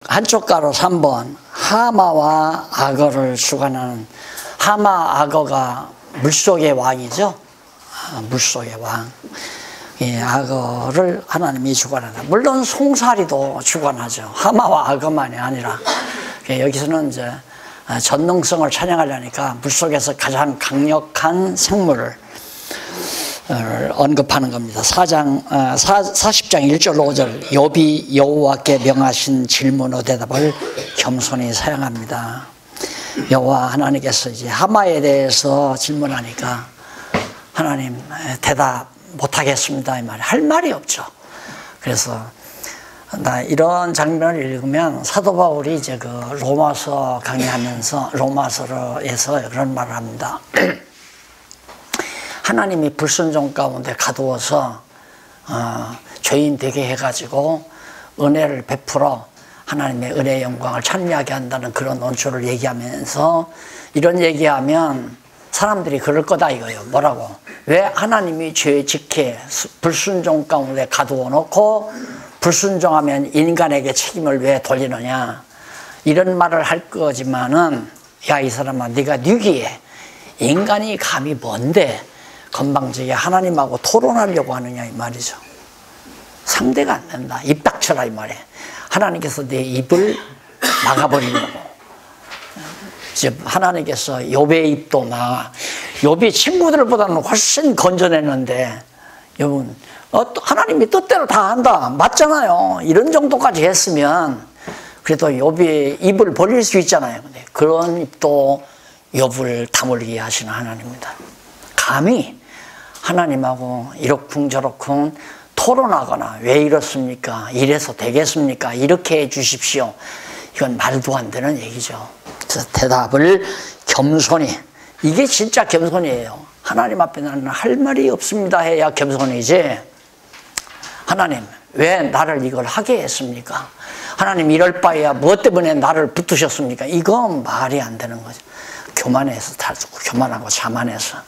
한쪽 가로 3번 하마와 악어를 주관하는 하마 악어가 물속의 왕이죠. 물속의 왕. 예, 악어를 하나님이 주관한다. 물론 송사리도 주관하죠. 하마와 악어만이 아니라 여기서는 이제 전능성을 찬양하려니까 물속에서 가장 강력한 생물을 언급하는 겁니다. 40장 1절 5절 욥이 여호와께 명하신 질문의 대답을 겸손히 사용합니다. 여호와 하나님께서 이제 하마에 대해서 질문하니까 하나님 대답 못하겠습니다 이 말이 할 말이 없죠. 그래서 나 이런 장면을 읽으면 사도 바울이 이제 그 로마서 강의하면서 로마서에서 그런 말을 합니다. 하나님이 불순종 가운데 가두어서 죄인 되게 해가지고 은혜를 베풀어 하나님의 은혜의 영광을 찬미하게 한다는 그런 논조를 얘기하면서 이런 얘기하면 사람들이 그럴 거다 이거예요. 뭐라고? 왜 하나님이 죄 짓게 불순종 가운데 가두어 놓고 불순종하면 인간에게 책임을 왜 돌리느냐 이런 말을 할 거지만은 야 이 사람아 네가 뉘기에 인간이 감히 뭔데 건방지게 하나님하고 토론하려고 하느냐 이 말이죠. 상대가 안 된다. 입 닥쳐라 이 말이에요. 하나님께서 내 입을 막아버리려고. 이제 하나님께서 욥의 입도 막 욥이 친구들보다는 훨씬 건져냈는데 욥은 하나님이 뜻대로 다 한다. 맞잖아요. 이런 정도까지 했으면 그래도 욥이 입을 벌릴 수 있잖아요. 근데 그런 입도 욥을 다물게 하시는 하나님입니다. 감히 하나님하고 이러쿵저러쿵 토론하거나 왜 이렇습니까? 이래서 되겠습니까? 이렇게 해 주십시오. 이건 말도 안 되는 얘기죠. 그래서 대답을 겸손히, 이게 진짜 겸손이에요. 하나님 앞에 나는 할 말이 없습니다 해야 겸손이지. 하나님 왜 나를 이걸 하게 했습니까? 하나님 이럴 바에야 무엇 때문에 나를 붙으셨습니까? 이건 말이 안 되는 거죠. 교만해서 다르고 교만하고 자만해서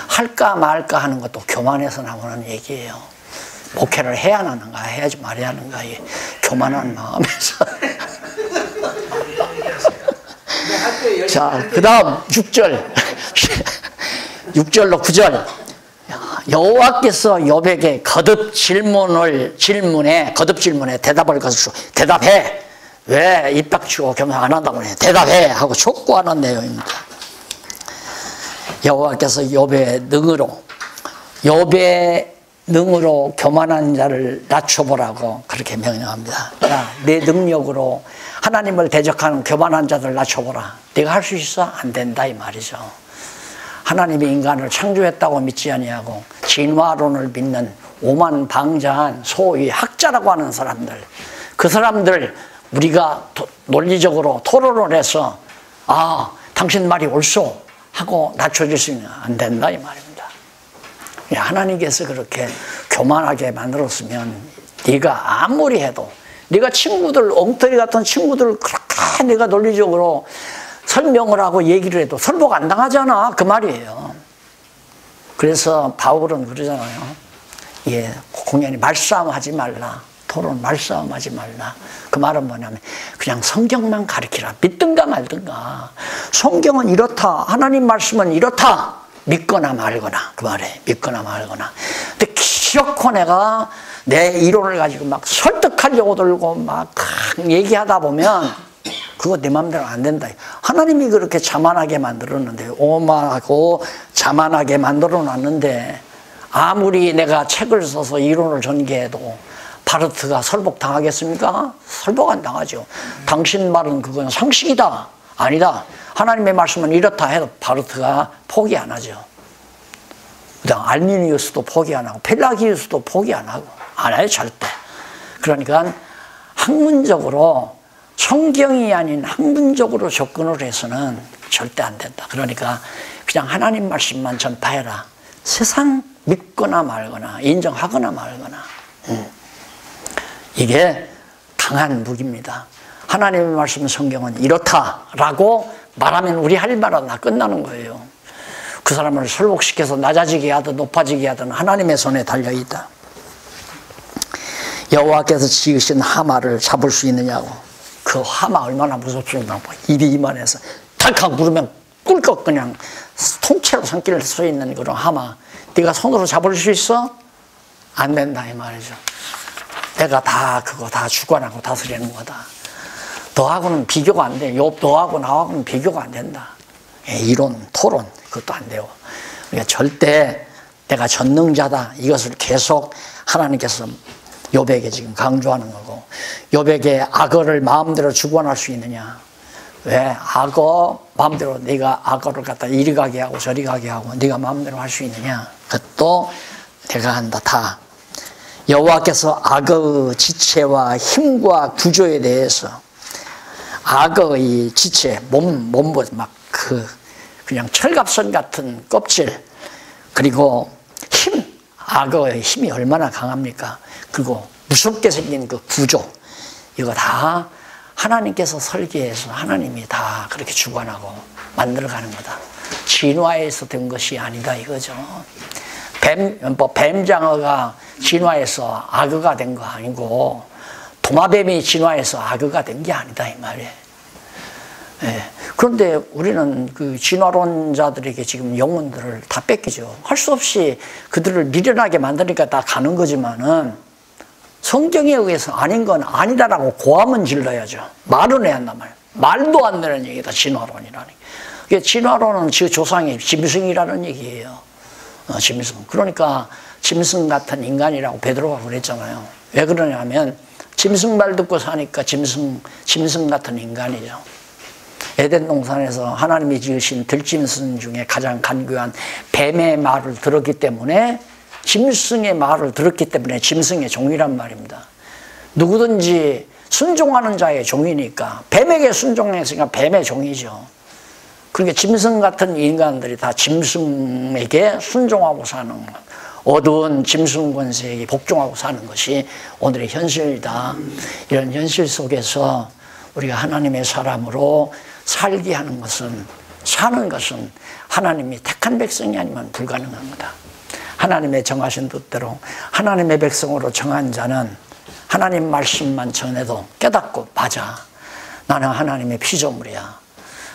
할까 말까 하는 것도 교만해서 나오는 얘기예요. 목회를 해야 하는가 해야지 말아야 하는가 교만한 마음에서. 자, 그 다음 6절 6절로 9절 여호와께서 욥에게 거듭 질문에 대답을 거두시고 대답해. 왜 입 닥치고 겸손 안 한다고 해. 대답해 하고 촉구하는 내용입니다. 여호와께서 욥의 능으로 교만한 자를 낮춰보라고 그렇게 명령합니다. 야, 내 능력으로 하나님을 대적하는 교만한 자들 낮춰보라. 네가 할 수 있어? 안 된다 이 말이죠. 하나님이 인간을 창조했다고 믿지 아니하고 진화론을 믿는 오만방자한 소위 학자라고 하는 사람들, 그 사람들 우리가 논리적으로 토론을 해서 당신 말이 옳소 하고 낮춰줄 수 있는 안 된다 이 말입니다. 하나님께서 그렇게 교만하게 만들었으면 네가 아무리 해도 네가 친구들 엉터리 같은 친구들 그렇게 내가 논리적으로 설명을 하고 얘기를 해도 설복 안 당하잖아 그 말이에요. 그래서 바울은 그러잖아요. 예, 공연히 말싸움하지 말라. 토론 말싸움하지 말라. 그 말은 뭐냐면 그냥 성경만 가르치라. 믿든가 말든가. 성경은 이렇다. 하나님 말씀은 이렇다. 믿거나 말거나. 그 말에 믿거나 말거나. 근데 기어코 내가 내 이론을 가지고 막 설득하려고 들고 막 얘기하다 보면 그거 내 마음대로 안 된다. 하나님이 그렇게 자만하게 만들었는데 오만하고 자만하게 만들어 놨는데 아무리 내가 책을 써서 이론을 전개해도 바르트가 설복당하겠습니까? 설복 안 당하죠. 당신 말은 그건 상식이다. 아니다. 하나님의 말씀은 이렇다 해도 바르트가 포기 안 하죠. 그다음 알미니우스도 포기 안 하고 펠라기우스도 포기 안 하고 안 해요 절대. 그러니까 학문적으로 성경이 아닌 학문적으로 접근을 해서는 절대 안 된다. 그러니까 그냥 하나님 말씀만 전파해라. 세상 믿거나 말거나 인정하거나 말거나. 이게 강한 무기입니다. 하나님의 말씀 성경은 이렇다라고 말하면 우리 할 말은 다 끝나는 거예요. 그 사람을 설복시켜서 낮아지게 하든 높아지게 하든 하나님의 손에 달려있다. 여호와께서 지으신 하마를 잡을 수 있느냐고. 그 하마 얼마나 무섭습니까? 입이 이만해서 탁하고 부르면 꿀꺽 그냥 통째로 손길 서 있는 그런 하마. 네가 손으로 잡을 수 있어? 안 된다 이 말이죠. 내가 다 그거 다 주관하고 다스리는 거다. 너하고는 비교가 안 돼. 욥 너하고 나하고는 비교가 안 된다. 이론, 토론 그것도 안 돼요. 그러니까 절대 내가 전능자다. 이것을 계속 하나님께서 욥에게 지금 강조하는 거고, 욥에게 악어를 마음대로 주관할 수 있느냐? 왜 악어 마음대로 네가 악어를 갖다 이리 가게 하고 저리 가게 하고 네가 마음대로 할 수 있느냐? 그것도 내가 한다. 다 여호와께서 악어의 지체와 힘과 구조에 대해서, 악어의 지체, 몸보 막 그냥 철갑선 같은 껍질, 그리고 힘, 악어의 힘이 얼마나 강합니까? 그리고 무섭게 생긴 그 구조, 이거 다 하나님께서 설계해서 하나님이 다 그렇게 주관하고 만들어가는 거다. 진화에서 된 것이 아니다 이거죠. 뱀장어가 진화해서 악어가 된 거 아니고, 도마뱀이 진화해서 악어가 된 게 아니다 이 말이에요. 예. 그런데 우리는 그 진화론자들에게 지금 영혼들을 다 뺏기죠. 할 수 없이 그들을 미련하게 만드니까 다 가는 거지만은, 성경에 의해서 아닌 건 아니다라고 고함은 질러야죠. 말은 해야 한단 말이에요. 말도 안 되는 얘기다 진화론이라는 게. 진화론은 지 조상이 짐승이라는 얘기예요. 짐승. 그러니까 짐승 같은 인간이라고 베드로가 그랬잖아요. 왜 그러냐면 짐승 말 듣고 사니까 짐승 같은 인간이죠. 에덴 동산에서 하나님이 지으신 들짐승 중에 가장 간교한 뱀의 말을 들었기 때문에, 짐승의 말을 들었기 때문에 짐승의 종이란 말입니다. 누구든지 순종하는 자의 종이니까, 뱀에게 순종했으니까 뱀의 종이죠. 그러니까 짐승 같은 인간들이 다 짐승에게 순종하고 사는 것, 어두운 짐승 권세에게 복종하고 사는 것이 오늘의 현실이다. 이런 현실 속에서 우리가 하나님의 사람으로 살게 하는 것은, 사는 것은 하나님이 택한 백성이 아니면 불가능합니다. 하나님의 정하신 뜻대로 하나님의 백성으로 정한 자는 하나님 말씀만 전해도 깨닫고, 맞아, 나는 하나님의 피조물이야.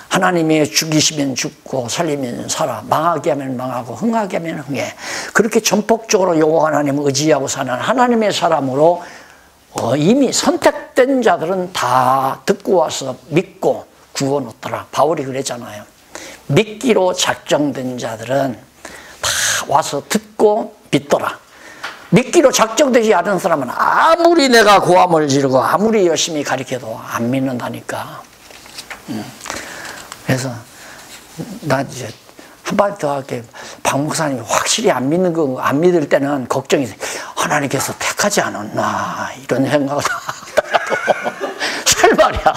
하나님이 죽이시면 죽고 살리면 살아, 망하게 하면 망하고 흥하게 하면 흥해. 그렇게 전폭적으로 여호와 하나님을 의지하고 사는 하나님의 사람으로 이미 선택된 자들은 다 듣고 와서 믿고 구원 얻더라. 바울이 그랬잖아요. 믿기로 작정된 자들은 다 와서 듣고 믿더라. 믿기로 작정되지 않은 사람은 아무리 내가 고함을 지르고 아무리 열심히 가르쳐도 안 믿는다니까. 그래서 나 이제 한마디 더 할게. 박 목사님이 확실히 안 믿을 때는 걱정이 돼. 하나님께서 택하지 않았나 이런 생각을 하더라도 살 말이야.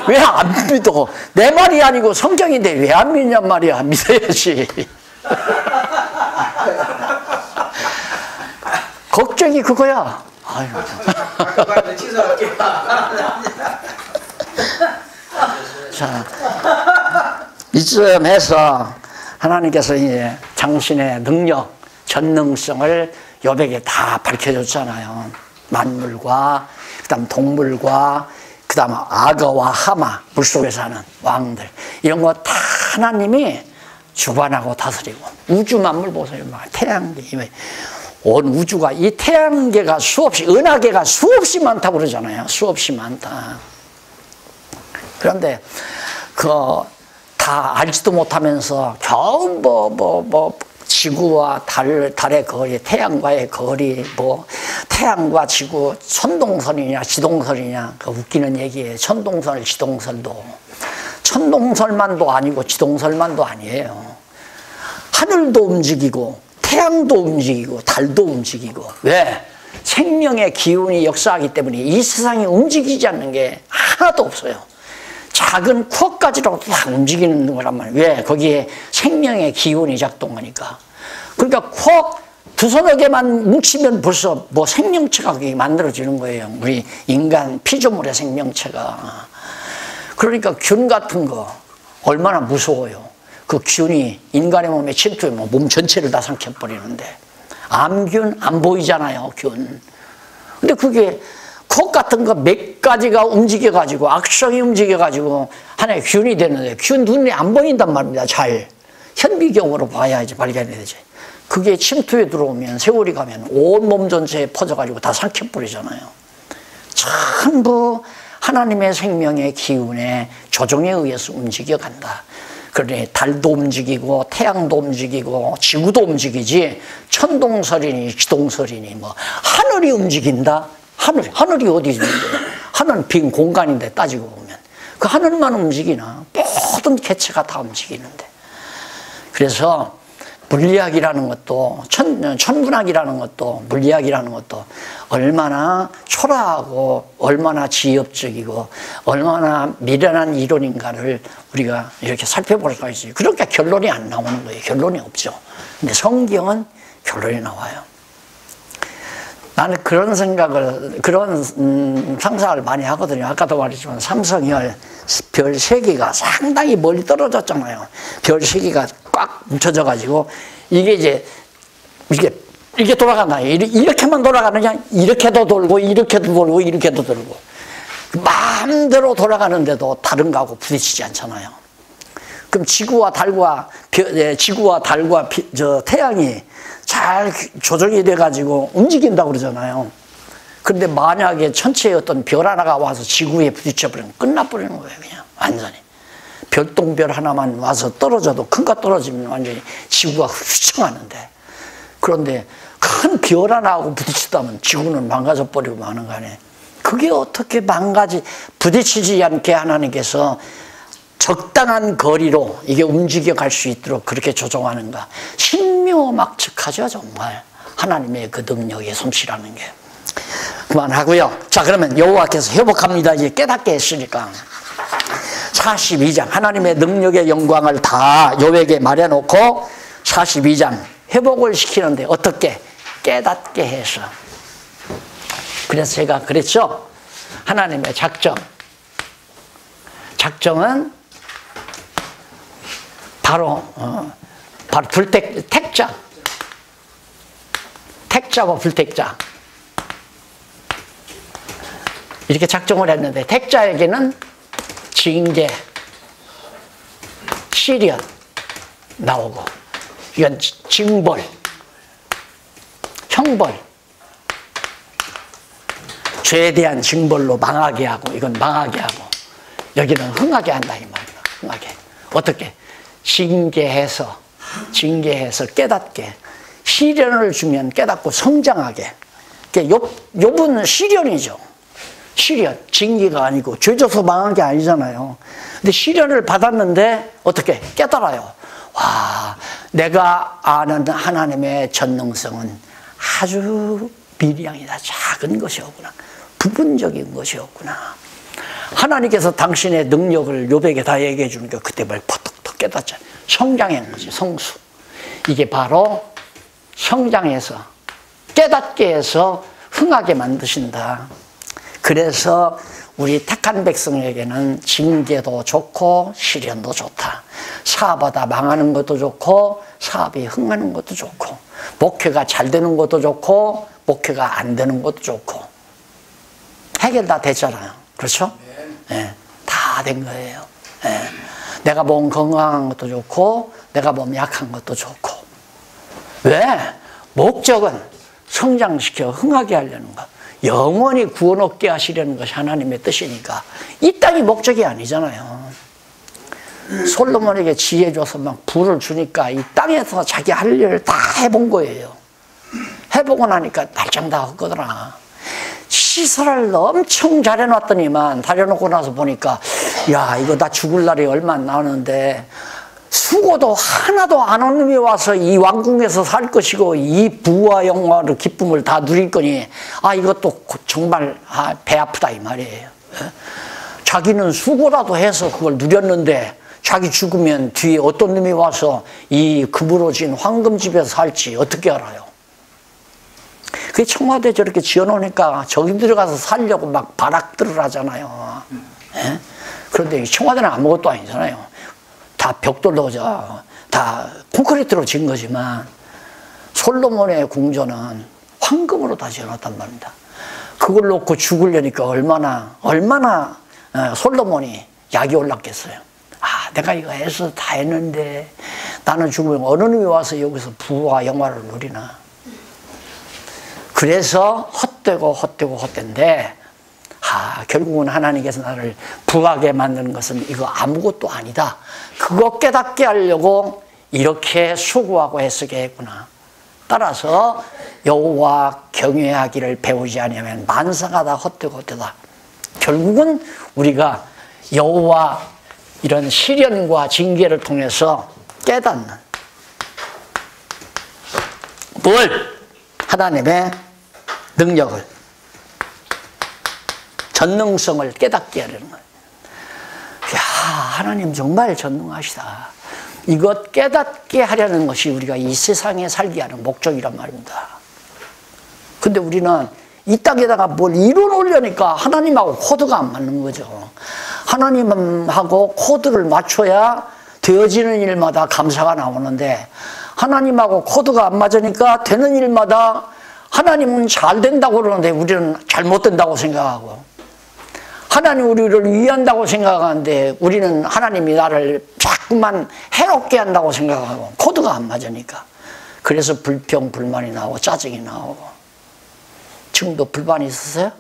왜 안 믿어? 내 말이 아니고 성경인데 왜 안 믿냔 말이야. 믿어야지. 걱정이 그거야. 아유. 자, 이쯤에서 하나님께서 이제 당신의 능력, 전능성을 욥에게 다 밝혀줬잖아요. 만물과, 그 다음 동물과, 그 다음 악어와 하마, 물속에 사는 왕들, 이런 거 다 하나님이 주관하고 다스리고. 우주 만물 보세요. 태양계, 온 우주가, 이 태양계가 수없이, 은하계가 수없이 많다고 그러잖아요. 수없이 많다. 그런데 다 알지도 못하면서 겨우 지구와 달의 거리, 태양과의 거리, 태양과 지구 천동설이냐 지동설이냐, 그 웃기는 얘기예요. 천동설, 지동설도. 천동설만도 아니고 지동설만도 아니에요. 하늘도 움직이고 태양도 움직이고 달도 움직이고. 왜? 생명의 기운이 역사하기 때문에 이 세상이 움직이지 않는 게 하나도 없어요. 작은 쿼까지라도 다 움직이는 거란 말이에요. 왜? 거기에 생명의 기운이 작동하니까. 그러니까 쿼 두서너 개만 뭉치면 벌써 생명체가 그게 만들어지는 거예요. 우리 인간 피조물의 생명체가. 그러니까 균 같은 거 얼마나 무서워요. 그 균이 인간의 몸에 침투하면 몸 전체를 다 삼켜버리는데. 암균 안 보이잖아요, 균. 근데 그게 콕 같은 거 몇 가지가 움직여가지고 악성이 움직여가지고 하나의 균이 되는데 균 눈에 안 보인단 말입니다. 잘 현미경으로 봐야지 발견이 되지. 그게 침투에 들어오면 세월이 가면 온 몸 전체에 퍼져가지고 다 삼켜버리잖아요. 전부 하나님의 생명의 기운의 조종에 의해서 움직여간다. 그러니 달도 움직이고 태양도 움직이고 지구도 움직이지 천동설이니 지동설이니 뭐 하늘이 움직인다? 하늘이 어디 있는데? 하늘은 빈 공간인데 따지고 보면 그 하늘만 움직이나? 모든 개체가 다 움직이는데. 그래서 물리학이라는 것도 천문학이라는 것도 물리학이라는 것도 얼마나 초라하고 얼마나 지엽적이고 얼마나 미련한 이론인가를 우리가 이렇게 살펴볼 수가 있어요. 그러니까 결론이 안 나오는 거예요. 결론이 없죠. 근데 성경은 결론이 나와요. 나는 그런 생각을, 그런 상상을 많이 하거든요. 아까도 말했지만 삼성열 별 3개가 상당히 멀리 떨어졌잖아요. 별 3개가 꽉 뭉쳐져 가지고 이게 이제 이렇게 돌아간다. 이렇게만 돌아가느냐? 이렇게도 돌고 이렇게도 돌고 이렇게도 돌고 마음대로 돌아가는데도 다른 거하고 부딪히지 않잖아요. 그럼 지구와 달과 태양이 잘 조정이 돼 가지고 움직인다고 그러잖아요. 그런데 만약에 천체에 어떤 별 하나가 와서 지구에 부딪혀 버리면 끝나버리는 거예요. 그냥 완전히. 별똥별 하나만 와서 떨어져도 큰 거 떨어지면 완전히 지구가 휘청하는데, 그런데 큰 별 하나하고 부딪히다면 지구는 망가져 버리고 마는 거 아니에요. 그게 어떻게 부딪히지 않게 하나님께서 적당한 거리로 이게 움직여 갈 수 있도록 그렇게 조종하는가. 신묘막측하죠. 정말 하나님의 그 능력의 솜씨라는 게. 그만하고요. 자, 그러면 여호와께서 회복합니다. 이제 깨닫게 했으니까 42장 하나님의 능력의 영광을 다 여호와에게 말해놓고 42장 회복을 시키는데 어떻게? 깨닫게 해서. 그래서 제가 그랬죠. 하나님의 작정은 바로 택자와 불택자 이렇게 작정을 했는데, 택자에게는 징계, 시련 나오고, 이건 징벌, 형벌, 죄에 대한 징벌로 망하게 하고, 이건 망하게 하고, 여기는 흥하게 한다 이 말이야. 흥하게. 어떻게? 징계해서 깨닫게, 시련을 주면 깨닫고 성장하게. 욥은 시련이죠. 시련, 징계가 아니고 죄져서 망한 게 아니잖아요. 근데 시련을 받았는데 어떻게? 깨달아요. 와, 내가 아는 하나님의 전능성은 아주 미량이다. 작은 것이었구나. 부분적인 것이었구나. 하나님께서 당신의 능력을 욥에게 다 얘기해 주니까 그때 말 퍼뜩 깨닫잖아요. 성장한 거지, 성수. 이게 바로 성장해서 깨닫게 해서 흥하게 만드신다. 그래서 우리 택한 백성에게는 징계도 좋고 시련도 좋다. 사업하다 망하는 것도 좋고 사업이 흥하는 것도 좋고, 목회가 잘 되는 것도 좋고 목회가 안 되는 것도 좋고, 해결 다 됐잖아요. 그렇죠? 네, 다 된 거예요. 네. 내가 몸 건강한 것도 좋고 내가 몸 약한 것도 좋고. 왜? 목적은 성장시켜 흥하게 하려는 거, 영원히 구원 얻게 하시려는 것이 하나님의 뜻이니까 이 땅이 목적이 아니잖아요. 솔로몬에게 지혜 줘서 막 부를 주니까 이 땅에서 자기 할 일을 다 해본 거예요. 해보고 나니까 발장 다 헛거더라. 시설을 엄청 잘해놨더니만 잘해놓고 나서 보니까 야, 이거 나 죽을 날이 얼마 안 남았는데 수고도 하나도 안 한 놈이 와서 이 왕궁에서 살 것이고 이 부와 영화를 기쁨을 다 누릴 거니, 아, 이것도 정말 배 아프다 이 말이에요. 자기는 수고라도 해서 그걸 누렸는데 자기 죽으면 뒤에 어떤 놈이 와서 이 그물어진 황금집에서 살지 어떻게 알아요? 그 청와대 저렇게 지어놓으니까 저기 들어가서 살려고 막 발악들을 하잖아요. 예? 그런데 청와대는 아무것도 아니잖아요. 다 벽돌로 다 콘크리트로 지은 거지만 솔로몬의 궁전은 황금으로 다 지어놨단 말입니다. 그걸 놓고 죽으려니까 얼마나 솔로몬이 약이 올랐겠어요. 아, 내가 이거 해서 다 했는데 나는 죽으면 어느 놈이 와서 여기서 부와 영화를 누리나. 그래서 헛되는데 결국은 하나님께서 나를 부하게 만드는 것은 이거 아무것도 아니다. 그거 깨닫게 하려고 이렇게 수고하고 애쓰게 했구나. 따라서 여호와 경외하기를 배우지 않으면 만사가 다 헛되다. 결국은 우리가 여호와 이런 시련과 징계를 통해서 깨닫는 뭘? 하나님의 능력을, 전능성을 깨닫게 하려는 거예요. 야, 하나님 정말 전능하시다. 이것 깨닫게 하려는 것이 우리가 이 세상에 살게 하는 목적이란 말입니다. 근데 우리는 이 땅에다가 뭘 이뤄놓으려니까 하나님하고 코드가 안 맞는 거죠. 하나님하고 코드를 맞춰야 되어지는 일마다 감사가 나오는데 하나님하고 코드가 안 맞으니까 되는 일마다 하나님은 잘 된다고 그러는데 우리는 잘못된다고 생각하고, 하나님 우리를 위한다고 생각하는데 우리는 하나님이 나를 자꾸만 해롭게 한다고 생각하고, 코드가 안 맞으니까. 그래서 불평, 불만이 나오고 짜증이 나오고. 지금도 불만이 있으세요?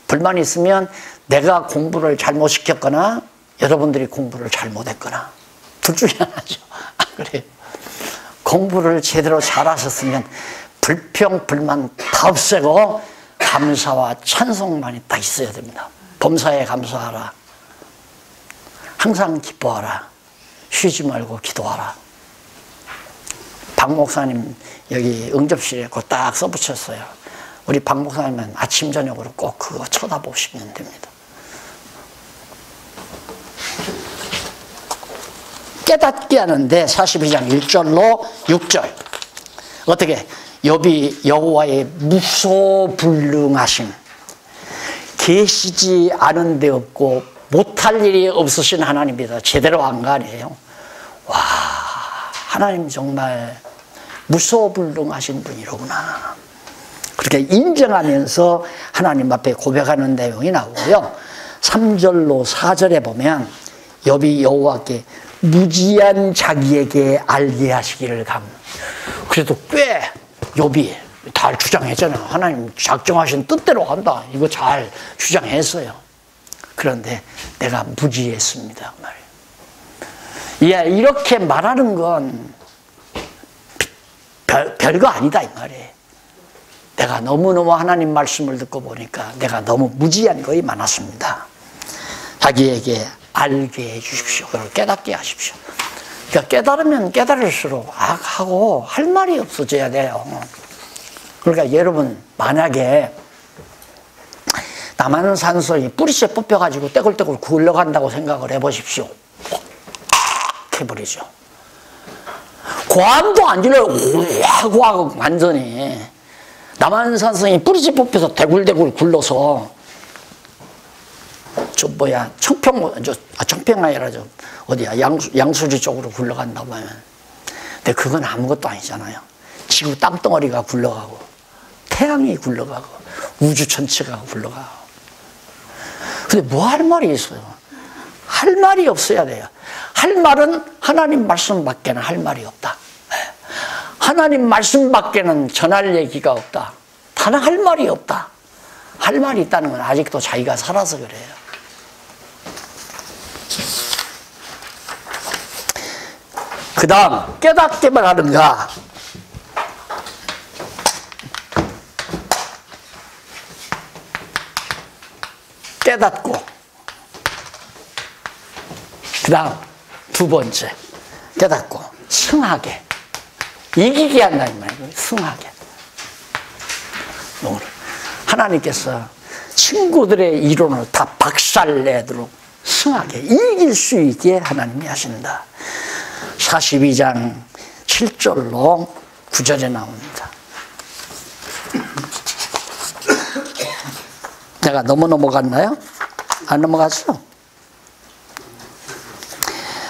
불만이 있으면 내가 공부를 잘못 시켰거나 여러분들이 공부를 잘못했거나 둘 중에 하나죠. 그래요. 공부를 제대로 잘하셨으면 불평, 불만 다 없애고 감사와 찬송만이 딱 있어야 됩니다. 범사에 감사하라. 항상 기뻐하라. 쉬지 말고 기도하라. 박 목사님 여기 응접실에 그거 딱 써붙였어요. 우리 박 목사님은 아침 저녁으로 꼭 그거 쳐다보시면 됩니다. 깨닫게 하는데 42장 1절로 6절 어떻게? 욥이 여호와의 무소불능하심, 계시지 않은 데 없고 못할 일이 없으신 하나님이다. 제대로 안 가네요. 와, 하나님 정말 무소불능하신 분이로구나. 그렇게 인정하면서 하나님 앞에 고백하는 내용이 나오고요. 3절로 4절에 보면 욥이 여호와께 무지한 자기에게 알게 하시기를 감. 그래도 꽤 욥이 잘 주장했잖아요. 하나님 작정하신 뜻대로 한다. 이거 잘 주장했어요. 그런데 내가 무지했습니다. 말이에요. 예, 이렇게 말하는 건 별거 아니다 이 말이에요. 내가 너무너무 하나님 말씀을 듣고 보니까 내가 너무 무지한 것이 많았습니다. 자기에게 알게 해주십시오. 그걸 깨닫게 하십시오. 그러니까 깨달으면 깨달을수록 악하고 할 말이 없어져야 돼요. 그러니까 여러분 만약에 남한산성이 뿌리째 뽑혀가지고 떼굴떼굴 굴러간다고 생각을 해보십시오. 해버리죠. 고함도 안 질러요. 하고 완전히. 남한산성이 뿌리째 뽑혀서 대굴대굴 굴러서 청평 아니라 어디야 양수지 쪽으로 굴러간다고 하면, 근데 그건 아무것도 아니잖아요. 지구 땅덩어리가 굴러가고 태양이 굴러가고 우주 전체가 굴러가고. 근데 뭐 할 말이 있어요? 할 말이 없어야 돼요. 할 말은 하나님 말씀밖에는 할 말이 없다. 하나님 말씀밖에는 전할 얘기가 없다. 다른 할 말이 없다. 할 말이 있다는 건 아직도 자기가 살아서 그래요. 그 다음 깨닫기만 하는가? 깨닫고, 그 다음 두 번째 깨닫고 승하게, 이기게 한다는 말이에요. 승하게. 하나님께서 친구들의 이론을 다 박살내도록 승하게 이길 수 있게 하나님이 하신다. 42장 7절로 9절에 나옵니다. 내가 너무 넘어갔나요? 안 넘어갔어?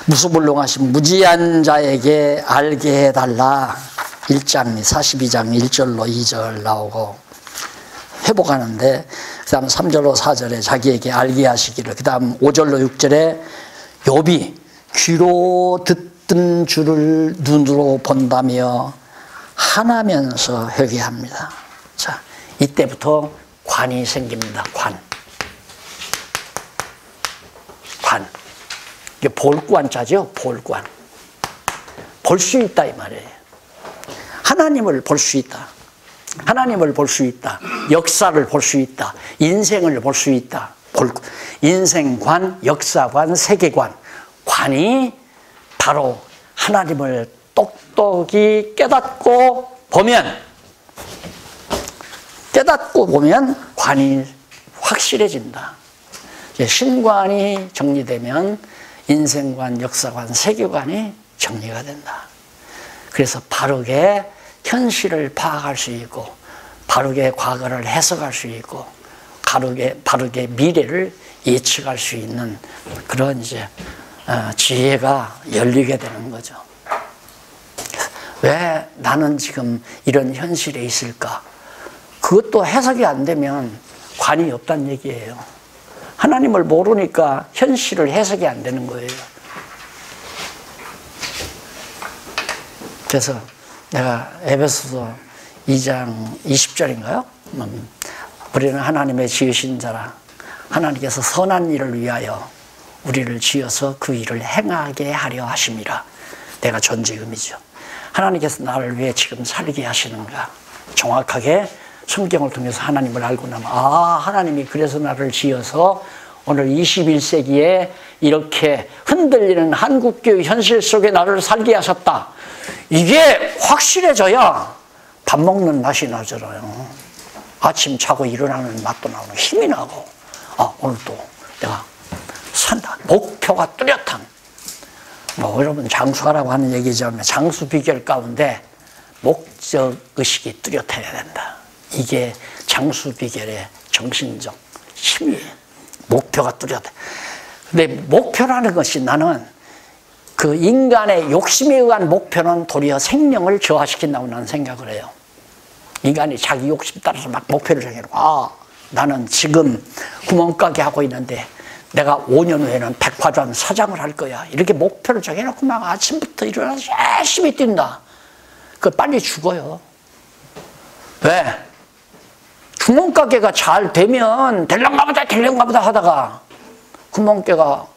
무소불능하신 무지한 자에게 알게 해달라. 1장 42장 1절로 2절 나오고, 회복하는데, 그 다음 3절로 4절에 자기에게 알게 하시기를, 그 다음 5절로 6절에 욥이 귀로 듣던 줄을 눈으로 본다며 화나면서 회개합니다. 자, 이때부터 관이 생깁니다. 관. 이게 볼관자죠. 볼관. 볼 수 있다 이 말이에요. 하나님을 볼 수 있다. 하나님을 볼 수 있다. 역사를 볼 수 있다. 인생을 볼 수 있다. 인생관, 역사관, 세계관. 관이 바로 하나님을 똑똑히 깨닫고 보면 관이 확실해진다. 신관이 정리되면 인생관, 역사관, 세계관이 정리가 된다. 그래서 바르게 현실을 파악할 수 있고, 바르게 과거를 해석할 수 있고, 바르게 미래를 예측할 수 있는 그런 이제 지혜가 열리게 되는 거죠. 왜 나는 지금 이런 현실에 있을까? 그것도 해석이 안 되면 관이 없다는 얘기예요. 하나님을 모르니까 현실을 해석이 안 되는 거예요. 그래서 내가 에베소서 2장 20절인가요? 우리는 하나님의 지으신 자라, 하나님께서 선한 일을 위하여 우리를 지어서 그 일을 행하게 하려 하심이라. 내가 존재음이죠. 하나님께서 나를 왜 지금 살게 하시는가? 정확하게 성경을 통해서 하나님을 알고 나면, 하나님이 그래서 나를 지어서 오늘 21세기에 이렇게 흔들리는 한국교회 현실 속에 나를 살게 하셨다. 이게 확실해져야 밥 먹는 맛이 나잖아요. 아침 자고 일어나는 맛도 나오고 힘이 나고, 오늘도 내가 산다. 목표가 뚜렷한. 여러분 장수하라고 하는 얘기잖아요. 장수 비결 가운데 목적의식이 뚜렷해야 된다. 이게 장수 비결의 정신적 힘이에요. 목표가 뚜렷해. 근데 목표라는 것이, 나는 그 인간의 욕심에 의한 목표는 도리어 생명을 저하시킨다고 나는 생각을 해요. 인간이 자기 욕심 따라서 막 목표를 정해놓고, 나는 지금 구멍가게 하고 있는데 내가 5년 후에는 백화점 사장을 할 거야. 이렇게 목표를 정해놓고 막 아침부터 일어나서 열심히 뛴다. 그 빨리 죽어요. 왜? 구멍가게가 잘 되면 될런가 보다 하다가,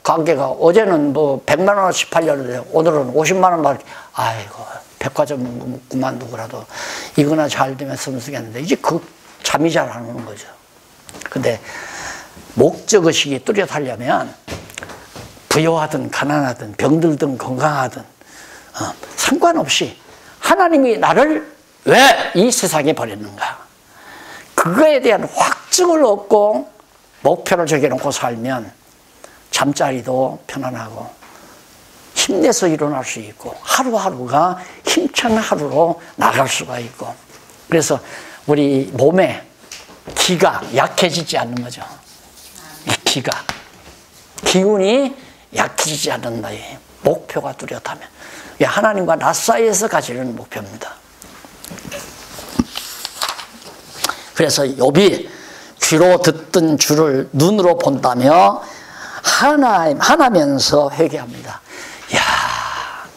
가게가 어제는 100만 원어치 팔렸는데 오늘은 50만 원만, 아이고 백화점 그만두고라도 이거나 잘 되면 쓰겠는데, 이제 잠이 잘 안 오는 거죠. 근데 목적의식이 뚜렷하려면 부여하든 가난하든 병들든 건강하든 상관없이 하나님이 나를 왜 이 세상에 버렸는가, 그거에 대한 확증을 얻고 목표를 정해놓고 살면 잠자리도 편안하고 힘내서 일어날 수 있고 하루하루가 힘찬 하루로 나갈 수가 있고, 그래서 우리 몸에 기가 약해지지 않는 거죠. 이 기운이 약해지지 않는다. 목표가 뚜렷하면. 하나님과 나 사이에서 가지는 목표입니다. 그래서 욥이 귀로 듣던 줄을 눈으로 본다며 화나면서 회개합니다.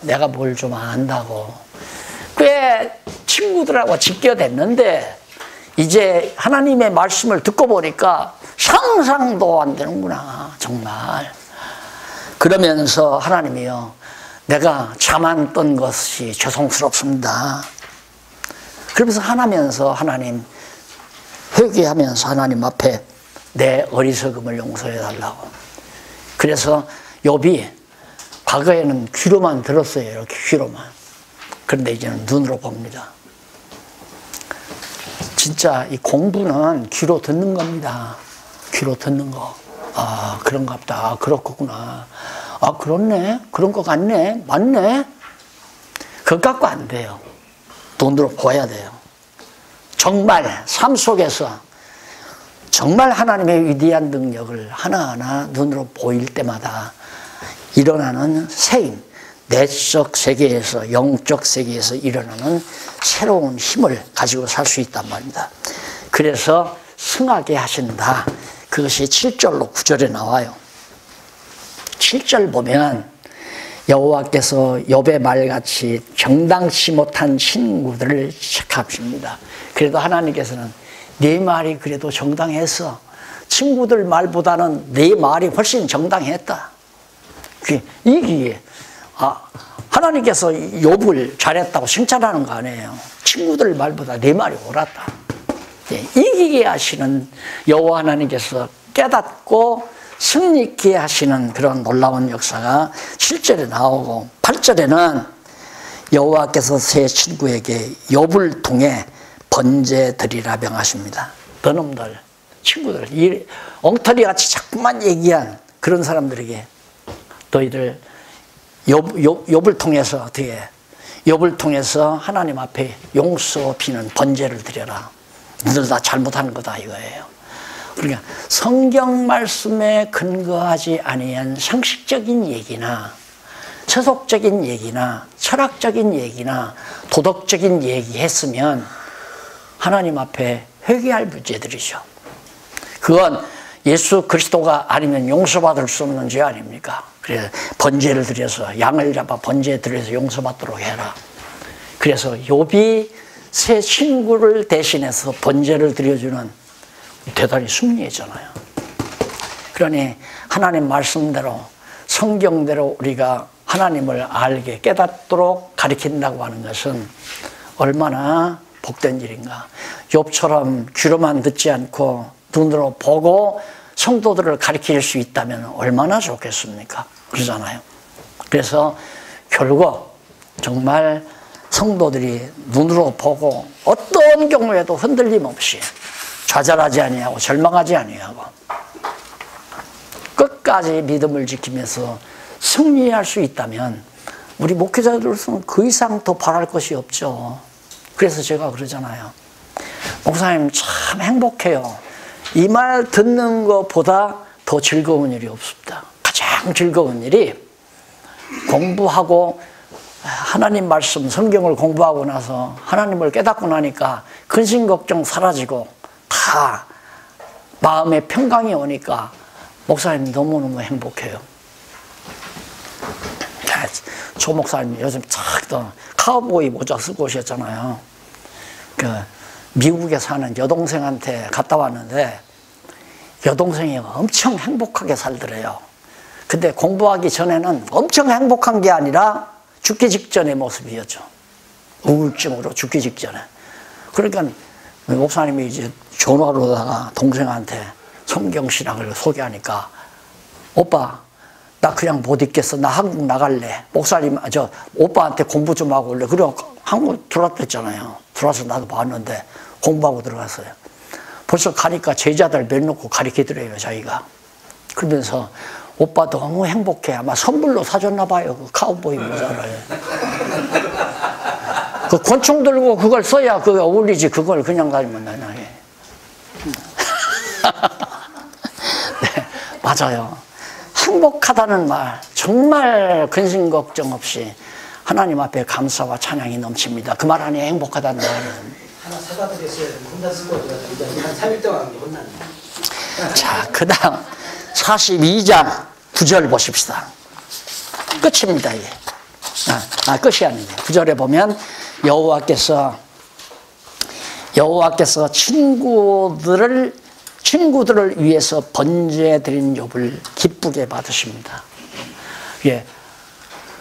내가 뭘 좀 안다고. 꽤 친구들하고 직결됐는데 이제 하나님의 말씀을 듣고 보니까 상상도 안 되는구나, 정말. 그러면서 하나님이요, 내가 잠안던 것이 죄송스럽습니다. 그러면서 하나님 회개하면서 하나님 앞에 내 어리석음을 용서해 달라고. 그래서 욥이 과거에는 귀로만 들었어요. 이렇게 귀로만. 그런데 이제는 눈으로 봅니다. 진짜 이 공부는 귀로 듣는 겁니다. 귀로 듣는 거. 그런가 보다. 그렇구나. 그렇네. 그런 거 같네. 맞네. 그거 갖고 안 돼요. 눈으로 보아야 돼요. 정말 삶 속에서 정말 하나님의 위대한 능력을 하나하나 눈으로 보일 때마다 일어나는 새임, 내적 세계에서, 영적 세계에서 일어나는 새로운 힘을 가지고 살 수 있단 말입니다. 그래서 승하게 하신다. 그것이 7절로 9절에 나와요. 7절 보면 여호와께서 욥의 말같이 정당치 못한 친구들을 책하십니다. 그래도 하나님께서는 네 말이 그래도 정당해서 친구들 말보다는 네 말이 훨씬 정당했다. 이기에 하나님께서 욥을 잘했다고 칭찬하는 거 아니에요. 친구들 말보다 네 말이 옳았다. 이기게 하시는 여호와 하나님께서 깨닫고 승리케 하시는 그런 놀라운 역사가 7절에 나오고 8절에는 여호와께서 새 친구에게 욥을 통해 번제 드리라 명하십니다. 너놈들, 친구들, 이 엉터리같이 자꾸만 얘기한 그런 사람들에게 너희들 욥을 통해서 어떻게 욥을 통해서 하나님 앞에 용서 비는 번제를 드려라. 너희들 다 잘못한 거다 이거예요. 그러니까 성경 말씀에 근거하지 아니한 상식적인 얘기나 세속적인 얘기나 철학적인 얘기나 도덕적인 얘기 했으면 하나님 앞에 회개할 문제들이죠. 그건 예수 그리스도가 아니면 용서받을 수 없는 죄 아닙니까? 그래서 번제를 드려서 양을 잡아 번제 드려서 용서받도록 해라. 그래서 욥이 새 친구를 대신해서 번제를 드려주는 대단히 승리했잖아요. 그러니 하나님 말씀대로 성경대로 우리가 하나님을 알게 깨닫도록 가르친다고 하는 것은 얼마나 복된 일인가. 욥처럼 귀로만 듣지 않고 눈으로 보고 성도들을 가르칠 수 있다면 얼마나 좋겠습니까? 그러잖아요. 그래서 결국 정말 성도들이 눈으로 보고 어떤 경우에도 흔들림 없이 좌절하지 아니하고 절망하지 아니하고 끝까지 믿음을 지키면서 승리할 수 있다면 우리 목회자들로서는 그 이상 더 바랄 것이 없죠. 그래서 제가 그러잖아요. 목사님 참 행복해요. 이 말 듣는 것보다 더 즐거운 일이 없습니다. 가장 즐거운 일이 공부하고 하나님 말씀 성경을 공부하고 나서 하나님을 깨닫고 나니까 근심 걱정 사라지고 다 마음에 평강이 오니까 목사님 너무너무 행복해요. 조 목사님 요즘 참 카우보이 모자 쓰고 오셨잖아요. 미국에 사는 여동생한테 갔다 왔는데 여동생이 엄청 행복하게 살더래요. 근데 공부하기 전에는 엄청 행복한 게 아니라 죽기 직전의 모습이었죠. 우울증으로 죽기 직전에. 그러니까 목사님이 이제 전화로다가 동생한테 성경 신학을 소개하니까 오빠 나 그냥 못 있겠어. 나 한국 나갈래. 목사님 오빠한테 공부 좀 하고 올래. 그래 한국 들어왔댔잖아요. 들어와서 나도 봤는데 공부하고 들어갔어요. 벌써 가니까 제자들 몇 놓고 가르치더래요 자기가. 그러면서 오빠 너무 행복해. 아마 선물로 사줬나 봐요. 그 카우보이 모자를. 그 권총 들고 그걸 써야 그게 어울리지. 그걸 그냥 다니면 나중에. 네, 맞아요. 행복하다는 말 정말 근심 걱정 없이 하나님 앞에 감사와 찬양이 넘칩니다. 그 말 안에 행복하다는 말은 하나 사다 드렸어요. 혼자 쓰고 이제 한 3일 동안 혼났네. 자, 그 다음 42장 9절 보십시다. 끝입니다. 이게. 끝이 아니에요. 9절에 보면 여호와께서 친구들을 위해서 번제드린 욥을 기쁘게 받으십니다. 예,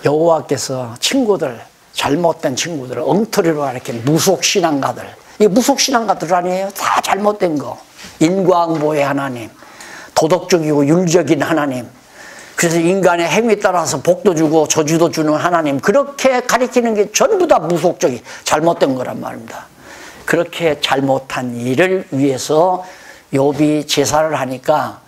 여호와께서 친구들, 잘못된 친구들, 엉터리로 이렇게 무속신앙가들, 이 무속신앙가들 아니에요? 다 잘못된 거. 인과응보의 하나님, 도덕적이고 윤리적인 하나님, 그래서 인간의 행위에 따라서 복도 주고 저주도 주는 하나님, 그렇게 가리키는 게 전부 다 무속적이 잘못된 거란 말입니다. 그렇게 잘못한 일을 위해서 욥이 제사를 하니까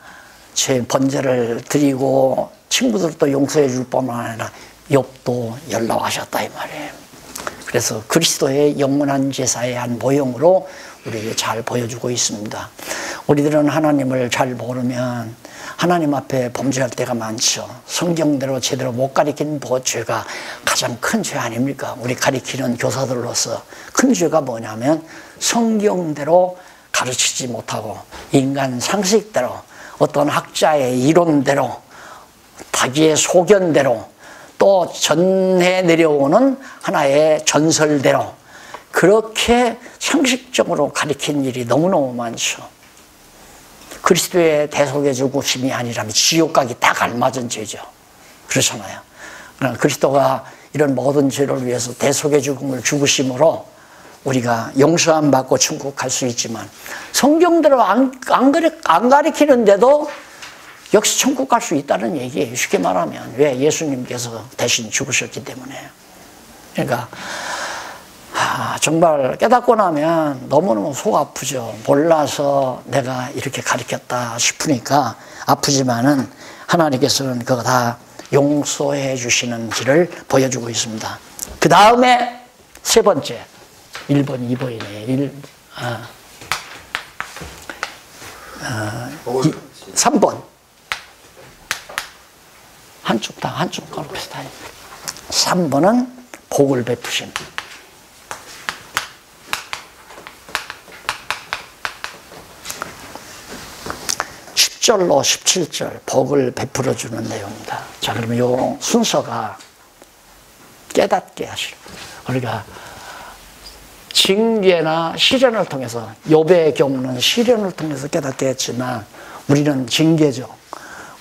제 번제를 드리고 친구들도 용서해 줄 뿐만 아니라 욥도 연락하셨다 이 말이에요. 그래서 그리스도의 영원한 제사의 한 모형으로 우리에게 잘 보여주고 있습니다. 우리들은 하나님을 잘 모르면 하나님 앞에 범죄할 때가 많죠. 성경대로 제대로 못 가리킨 죄가 가장 큰 죄 아닙니까? 우리 가리키는 교사들로서 큰 죄가 뭐냐면 성경대로 가르치지 못하고 인간 상식대로 어떤 학자의 이론대로 자기의 소견대로 또 전해 내려오는 하나의 전설대로 그렇게 상식적으로 가르친 일이 너무너무 많죠. 그리스도의 대속의 죽으심이 아니라면 지옥 가기 딱 알맞은 죄죠. 그렇잖아요. 그러나 그리스도가 이런 모든 죄를 위해서 대속의 죽음을 죽으심으로 우리가 용서함 받고 천국 갈 수 있지만 성경대로 안 가르치는데도 역시 천국 갈 수 있다는 얘기예요. 쉽게 말하면. 왜? 예수님께서 대신 죽으셨기 때문에. 그러니까 정말 깨닫고 나면 너무너무 속 아프죠. 몰라서 내가 이렇게 가르쳤다 싶으니까 아프지만은 하나님께서는 그거 다 용서해 주시는 길을 보여주고 있습니다. 그 다음에 세 번째 1번, 2번이네. 3번. 한쪽 다, 한쪽 가로 비슷하네. 3번은 복을 베푸심. 10절로 17절 복을 베풀어 주는 내용입니다. 자, 그러면 요 순서가 깨닫게 하시는. 그러니까 징계나 시련을 통해서, 욥의 경우는 시련을 통해서 깨닫게 했지만 우리는 징계죠.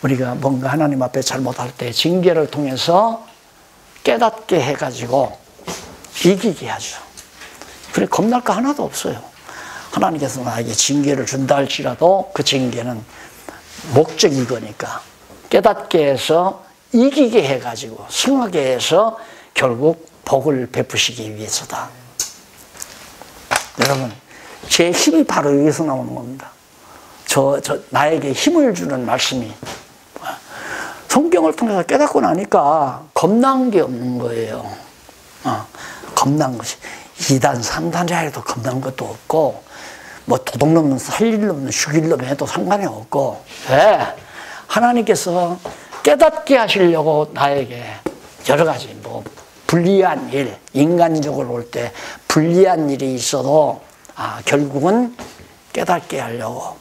우리가 뭔가 하나님 앞에 잘못할 때 징계를 통해서 깨닫게 해가지고 이기게 하죠. 그래 겁날 거 하나도 없어요. 하나님께서 나에게 징계를 준다 할지라도 그 징계는 목적이 거니까 깨닫게 해서 이기게 해가지고 승하게 해서 결국 복을 베푸시기 위해서다. 여러분, 제 힘이 바로 여기서 나오는 겁니다. 나에게 힘을 주는 말씀이 성경을 통해서 깨닫고 나니까 겁난 게 없는 거예요. 겁난 것이 2단, 3단이라 해도 겁난 것도 없고 뭐 도둑놈은 살릴 놈은 죽일 놈 해도 상관이 없고 왜? 하나님께서 깨닫게 하시려고 나에게 여러 가지 뭐 불리한 일, 인간적으로 볼 때 불리한 일이 있어도 결국은 깨닫게 하려고.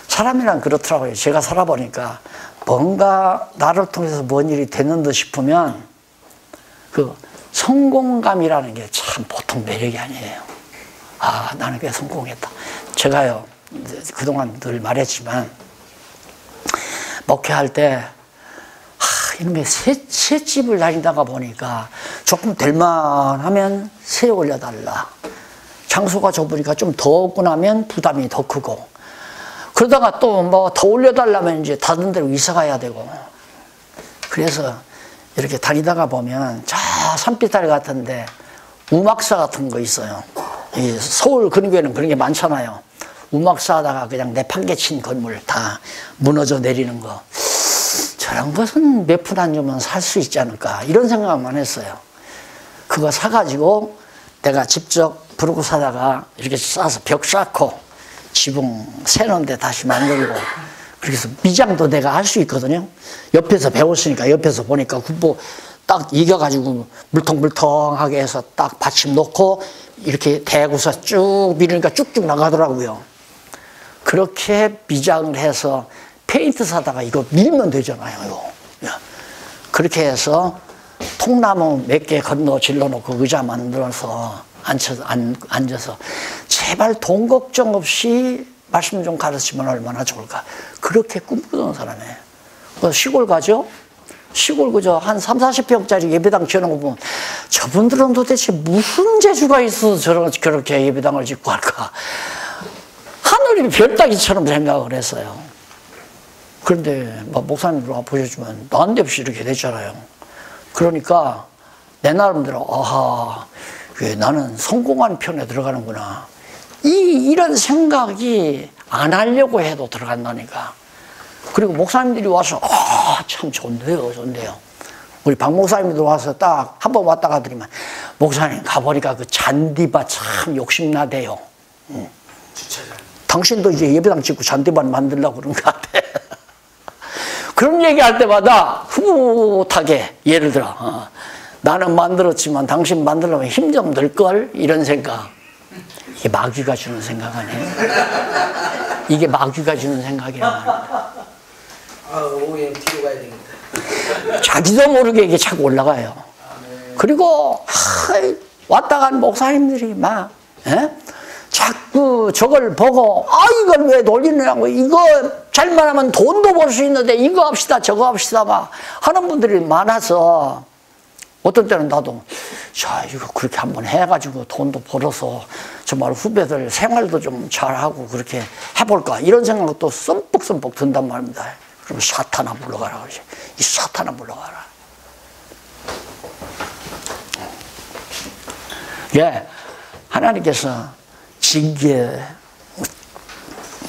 사람이란 그렇더라고요. 제가 살아보니까 뭔가 나를 통해서 뭔 일이 됐는 듯 싶으면 그 성공감이라는 게 참 보통 매력이 아니에요. 나는 꽤 성공했다. 제가요, 그동안 늘 말했지만 목회할 때 이놈의 새집을 다니다가 보니까 조금 될만하면 새 올려달라. 장소가 좁으니까 좀 더 얻고 나면 부담이 더 크고 그러다가 또 뭐 더 올려달라면 이제 다른 데로 이사 가야 되고 그래서 이렇게 다니다가 보면 저 산비탈 같은데 우막사 같은 거 있어요. 이 서울 근교에는 그런 게 많잖아요. 우막사 하다가 그냥 내판개친 건물 다 무너져 내리는 거. 저런 것은 몇 푼 안 주면 살 수 있지 않을까 이런 생각만 했어요. 그거 사가지고 내가 직접 부르고 사다가 이렇게 싸서 벽 쌓고 지붕 새는데 다시 만들고 그래서 미장도 내가 할 수 있거든요. 옆에서 배웠으니까 옆에서 보니까 뭐 딱 이겨가지고 물통물통하게 해서 딱 받침 놓고 이렇게 대고서 쭉 밀으니까 쭉쭉 나가더라고요. 그렇게 미장을 해서 페인트 사다가 이거 밀면 되잖아요. 이거. 그렇게 해서 통나무 몇 개 건너 질러놓고 의자 만들어서 앉아서 제발 돈 걱정 없이 말씀 좀 가르치면 얼마나 좋을까. 그렇게 꿈꾸던 사람이에요. 시골 가죠? 시골 그저 한 3, 40평짜리 예배당 지어놓은 거 보면 저분들은 도대체 무슨 재주가 있어서 저렇게 예배당을 짓고 할까. 하늘이 별따기처럼 생각을 했어요. 그런데 목사님들 와 보셔주면 난데없이 이렇게 됐잖아요. 그러니까 내 나름대로 왜 나는 성공한 편에 들어가는구나. 이런 생각이 안 하려고 해도 들어간다니까. 그리고 목사님들이 와서 참 좋네요. 우리 박 목사님들 와서 딱 한 번 왔다 가더니만 목사님 가보니까 그 잔디밭 참 욕심나대요. 당신도 이제 예배당 짓고 잔디밭 만들려고 그런 것 같아. 그런 얘기할 때마다 흐뭇하게 예를 들어 나는 만들었지만 당신 만들려면 힘 좀 들 걸 이런 생각. 이게 마귀가 주는 생각 아니에요? 이게 마귀가 주는 생각이란 말입니다. 아, 오후에 뒤로 가야 되겠다. 자기도 모르게 이게 자꾸 올라가요. 그리고 왔다 간 목사님들이 막 자꾸 저걸 보고 이걸 왜 놀리느냐고, 이거 잘만 하면 돈도 벌 수 있는데 이거 합시다 저거 합시다 막 하는 분들이 많아서, 어떤 때는 나도 자 이거 그렇게 한번 해가지고 돈도 벌어서 정말 후배들 생활도 좀 잘하고 그렇게 해볼까, 이런 생각도 썸뻑썸뻑 든단 말입니다. 그럼 사탄아 물러가라 그러지. 이 사탄아 물러가라. 예, 하나님께서 징계,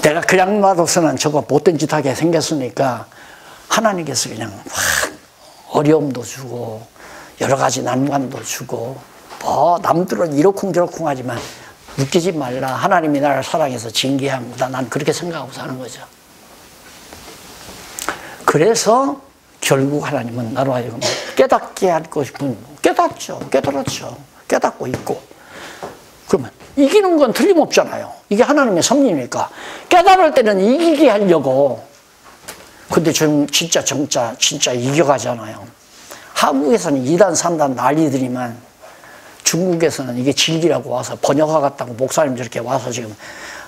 내가 그냥 놔둬서는 저거 못된 짓 하게 생겼으니까 하나님께서 그냥 막 어려움도 주고 여러 가지 난관도 주고, 뭐 남들은 이러쿵저러쿵 하지만 웃기지 말라, 하나님이 나를 사랑해서 징계한 거다, 난 그렇게 생각하고 사는 거죠. 그래서 결국 하나님은 나로 하여금 깨닫게 하고 싶은, 깨달았죠. 깨닫고 있고. 그러면 이기는 건 틀림없잖아요. 이게 하나님의 섭리니까. 깨달을 때는 이기게 하려고. 근데 진짜 이겨가잖아요. 한국에서는 2단 3단 난리들이만 중국에서는 이게 진리라고 와서 번역하겠다고 목사님 저렇게 와서 지금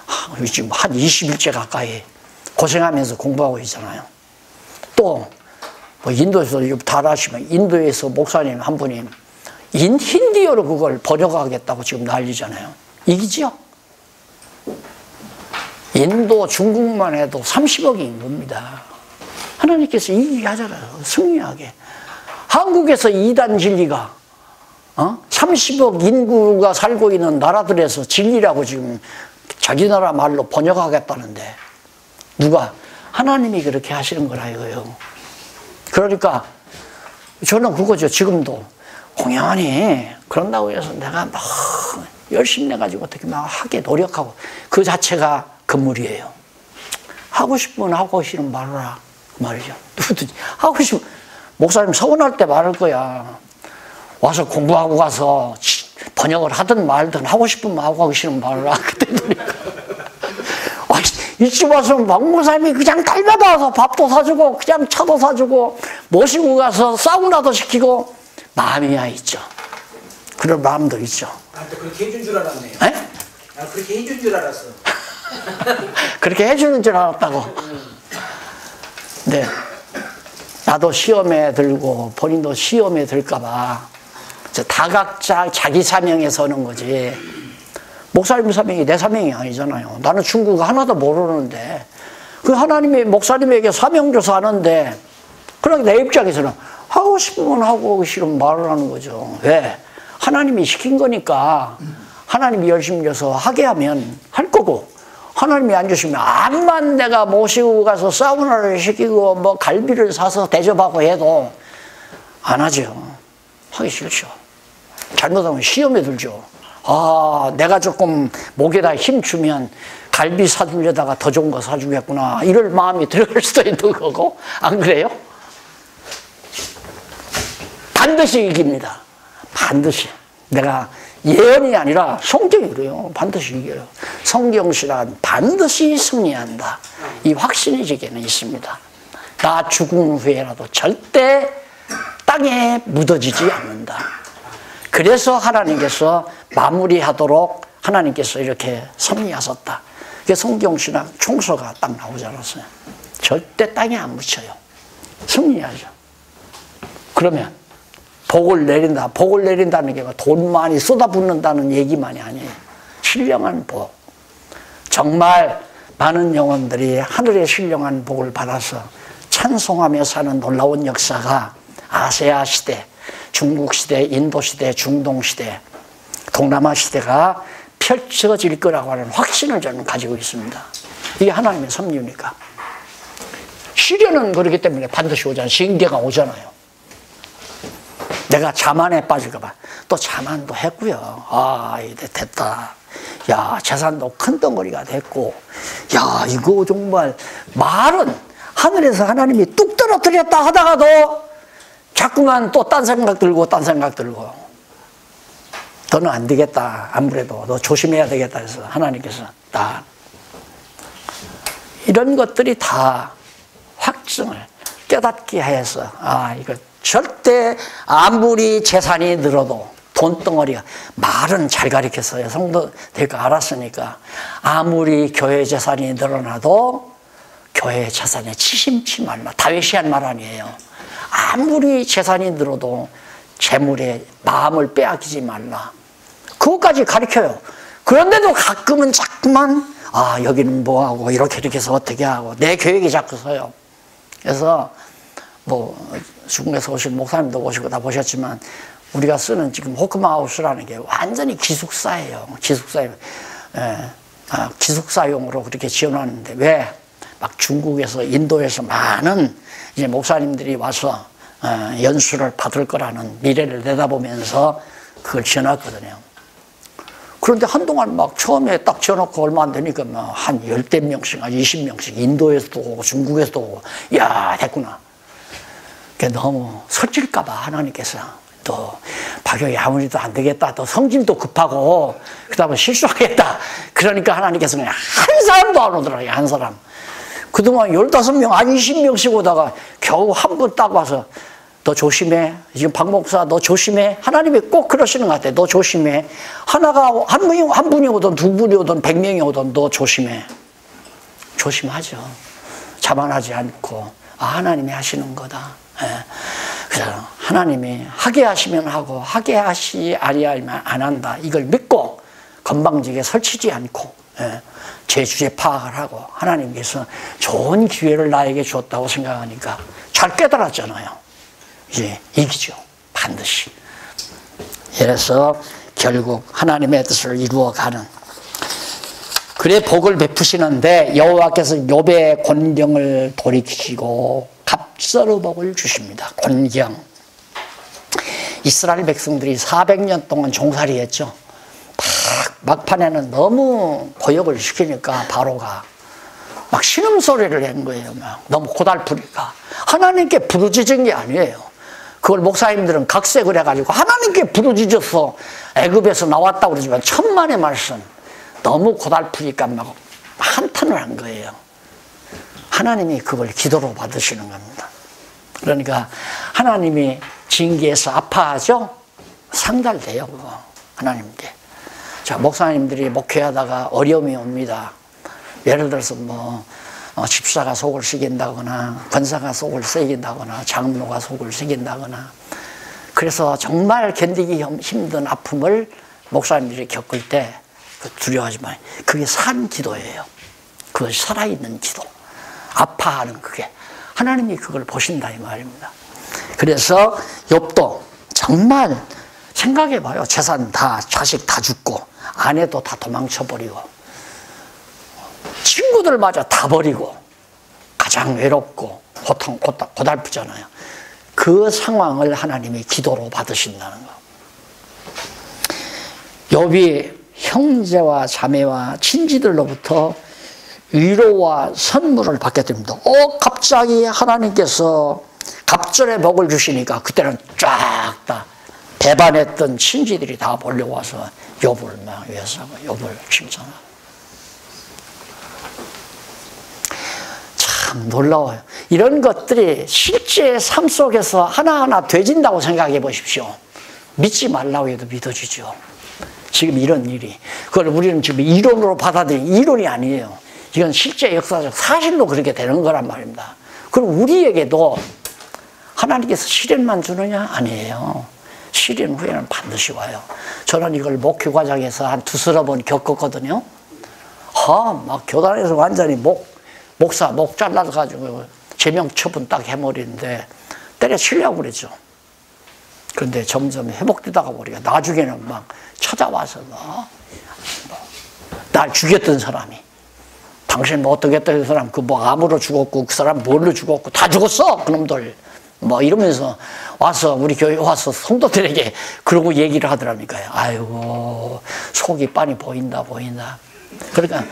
한 20일째 가까이 고생하면서 공부하고 있잖아요. 또 뭐 인도에서 다 아시면 인도에서 목사님 한 분이 힌디어로 그걸 번역하겠다고 지금 난리잖아요. 이기죠? 인도 중국만 해도 30억인 겁니다. 하나님께서 이기게 하잖아요. 승리하게. 한국에서 2단 진리가 30억 인구가 살고 있는 나라들에서 진리라고 지금 자기 나라 말로 번역하겠다는데, 누가? 하나님이 그렇게 하시는 거라 이거예요. 그러니까 저는 그거죠. 지금도 공연히 그런다고 해서 내가 막 열심히 내가지고 어떻게 막 하게 노력하고, 그 자체가 건물이에요. 하고 싶으면 하고 싫으면 말하라 그 말이죠. 누구든지 하고 싶으면, 목사님 서운할 때 말할 거야. 와서 공부하고 가서 번역을 하든 말든 하고 싶으면 하고 싫으면 말하라. 그때 그러니까 이집 와서 목사님이 그냥 달려다 와서 밥도 사주고 그냥 차도 사주고 모시고 가서 사우나도 시키고, 마음이야 있죠. 그런 마음도 있죠. 나한테 그렇게 해준 줄 알았네요. 에? 나 그렇게 해준 줄 알았어. 그렇게 해주는 줄 알았다고. 네. 나도 시험에 들고 본인도 시험에 들까봐 다 각자 자기 사명에 서는 거지. 목사님 사명이 내 사명이 아니잖아요. 나는 중국어 하나도 모르는데 그 하나님이 목사님에게 사명 줘서 하는데, 그러니까 내 입장에서는 하고 싶으면 하고 싫으면 말을 하는 거죠. 왜? 하나님이 시킨 거니까 하나님이 열심히 줘서 하게 하면 할 거고, 하나님이 안 주시면 암만 내가 모시고 가서 사우나를 시키고 뭐 갈비를 사서 대접하고 해도 안 하죠. 하기 싫죠. 잘못하면 시험에 들죠. 내가 조금 목에다 힘 주면 갈비 사주려다가 더 좋은 거 사주겠구나, 이럴 마음이 들어갈 수도 있는 거고, 안 그래요? 반드시 이깁니다. 반드시. 내가 예언이 아니라 성경이 그래요. 반드시 이겨요. 성경신앙은 반드시 승리한다. 이 확신이 제게는 있습니다. 나 죽은 후에라도 절대 땅에 묻어지지 않는다. 그래서 하나님께서 마무리하도록 하나님께서 이렇게 섭리하셨다. 그게 성경신학 총서가 딱 나오지 않았어요. 절대 땅에 안 묻혀요. 승리하죠. 그러면 복을 내린다. 복을 내린다는 게 돈 많이 쏟아붓는다는 얘기만이 아니에요. 신령한 복. 정말 많은 영혼들이 하늘의 신령한 복을 받아서 찬송하며 사는 놀라운 역사가 아시아 시대, 중국 시대, 인도 시대, 중동 시대, 동남아 시대가 펼쳐질 거라고 하는 확신을 저는 가지고 있습니다. 이게 하나님의 섭리니까. 시련은 그렇기 때문에 반드시 오잖아요. 징계가 오잖아요. 내가 자만에 빠질까 봐. 또 자만도 했고요. 이제 됐다. 야, 재산도 큰 덩어리가 됐고, 야, 이거 정말 말은 하늘에서 하나님이 뚝 떨어뜨렸다 하다가도 자꾸만 또 딴 생각 들고 딴 생각 들고. 너는 안 되겠다. 아무래도 너 조심해야 되겠다 해서 하나님께서 딱 이런 것들이 다 확증을 깨닫게 해서 이거 절대 아무리 재산이 늘어도 돈덩어리가 말은 잘 가르쳤어요. 성도 될 거 알았으니까 아무리 교회 재산이 늘어나도 교회 재산에 치심치 말라. 다윗이 한 말 아니에요. 아무리 재산이 늘어도 재물에 마음을 빼앗기지 말라. 그것까지 가르쳐요. 그런데도 가끔은 자꾸만 여기는 뭐하고 이렇게 해서 어떻게 하고 내 계획이 자꾸 서요. 그래서 뭐 중국에서 오신 목사님도 오시고 다 보셨지만 우리가 쓰는 지금 호크마우스라는 게 완전히 기숙사예요. 기숙사예요. 기숙사용으로 그렇게 지어놨는데 왜? 막 중국에서 인도에서 많은 이제 목사님들이 와서 연수를 받을 거라는 미래를 내다보면서 그걸 지어놨거든요. 그런데 한동안 막 처음에 딱 지어놓고 얼마 안 되니까 막 한 10대 명씩, 20명씩 인도에서도 오고 중국에서도 오고 야 됐구나. 너무 설칠까봐 하나님께서 또 박영이 아무리도 안 되겠다. 또 성질도 급하고 그다음에 실수하겠다. 그러니까 하나님께서 그냥 한 사람도 안 오더라고요. 한 사람. 그동안 15명, 20명씩 오다가 겨우 한 분 딱 와서 너 조심해. 지금 박 목사 너 조심해. 하나님이 꼭 그러시는 것 같아. 너 조심해. 한 분이 오든 두 분이 오든 100명이 오든 너 조심해. 조심하죠. 자만하지 않고 하나님이 하시는 거다. 그래서 하나님이 하게 하시면 하고 하게 하시 아니하면 안 한다. 이걸 믿고 건방지게 설치지 않고 제 주제 파악을 하고 하나님께서 좋은 기회를 나에게 줬다고 생각하니까 잘 깨달았잖아요. 이제 이기죠. 반드시. 그래서 결국 하나님의 뜻을 이루어가는 그래 복을 베푸시는데 여호와께서 욥의 곤경을 돌이키시고 갑절의 복을 주십니다. 곤경. 이스라엘 백성들이 400년 동안 종살이했죠. 막판에는 너무 고역을 시키니까 바로가 막 신음소리를 낸 거예요. 막 너무 고달프니까. 하나님께 부르짖은 게 아니에요. 그걸 목사님들은 각색을 해가지고 하나님께 부르짖어서 애굽에서 나왔다고 그러지만 천만의 말씀. 너무 고달프니까 막 한탄을 한 거예요. 하나님이 그걸 기도로 받으시는 겁니다. 그러니까 하나님이 징계해서 아파하죠? 상달돼요, 그거. 하나님께. 자, 목사님들이 목회하다가 어려움이 옵니다. 예를 들어서 집사가 속을 새긴다거나 권사가 속을 새긴다거나 장로가 속을 새긴다거나 그래서 정말 견디기 힘든 아픔을 목사님들이 겪을 때 두려워하지 마요. 그게 산 기도예요. 그것이 살아있는 기도. 아파하는 그게. 하나님이 그걸 보신다 이 말입니다. 그래서 욥도 정말 생각해봐요. 재산 다 자식 다 죽고 아내도 다 도망쳐버리고 친구들마저 다 버리고 가장 외롭고 고달프잖아요. 그 상황을 하나님이 기도로 받으신다는 거. 욥이 형제와 자매와 친지들로부터 위로와 선물을 받게 됩니다. 갑자기 하나님께서 갑절의 복을 주시니까 그때는 쫙 다 배반했던 친지들이 다 몰려와서 욥을 막 위해서 욥을 칭찬하고. 참 놀라워요. 이런 것들이 실제 삶 속에서 하나하나 되진다고 생각해 보십시오. 믿지 말라고 해도 믿어지죠. 지금 이런 일이. 그걸 우리는 지금 이론으로 받아들이는 이론이 아니에요. 이건 실제 역사적 사실로 그렇게 되는 거란 말입니다. 그럼 우리에게도 하나님께서 시련만 주느냐? 아니에요. 시련 후에는 반드시 와요. 저는 이걸 목회 과정에서 한 두서너 번 겪었거든요. 막 교단에서 완전히 목사 목 잘라가지고 제명 처분 딱 해버리는데 때려치려고 그랬죠. 그런데 점점 회복되다가 보니까 나중에는 막 찾아와서 날 죽였던 사람이 당신 뭐 어떻게 했던 사람 그 뭐 암으로 죽었고 그 사람 뭘로 죽었고 다 죽었어 그놈들 뭐 이러면서 와서 우리 교회 와서 성도들에게 그러고 얘기를 하더라니까요. 아이고 속이 빤히 보인다. 그러니까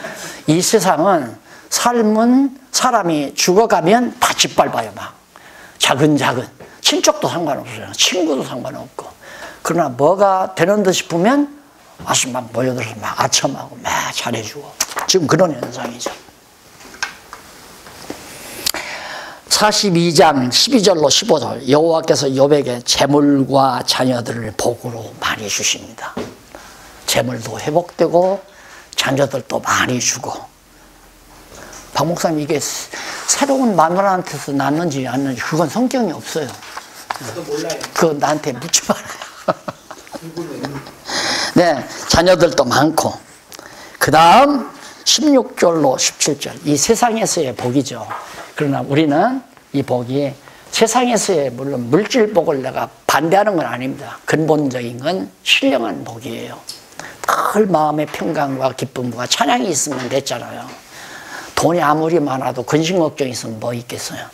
이 세상은 삶은 사람이 죽어가면 다 짓밟아요. 막 작은 친척도 상관없어요. 친구도 상관없고 그러나 뭐가 되는 듯 싶으면 와서 막 모여들어서 막 아첨하고 막 잘해주고. 지금 그런 현상이죠. 42장 12절로 15절 여호와께서 욥에게 재물과 자녀들을 복으로 많이 주십니다. 재물도 회복되고 자녀들도 많이 주고. 박 목사님 이게 새로운 마누라한테서 낳는지 안 낳는지 그건 성경이 없어요. 저도 몰라요. 그거 나한테 묻지 말아요. 네, 자녀들도 많고. 그 다음 16절로 17절 이 세상에서의 복이죠. 그러나 우리는 이 복이 세상에서의 물론 물질 복을 내가 반대하는 건 아닙니다. 근본적인 건 신령한 복이에요. 늘 마음의 평강과 기쁨과 찬양이 있으면 됐잖아요. 돈이 아무리 많아도 근심 걱정이 있으면 뭐 있겠어요.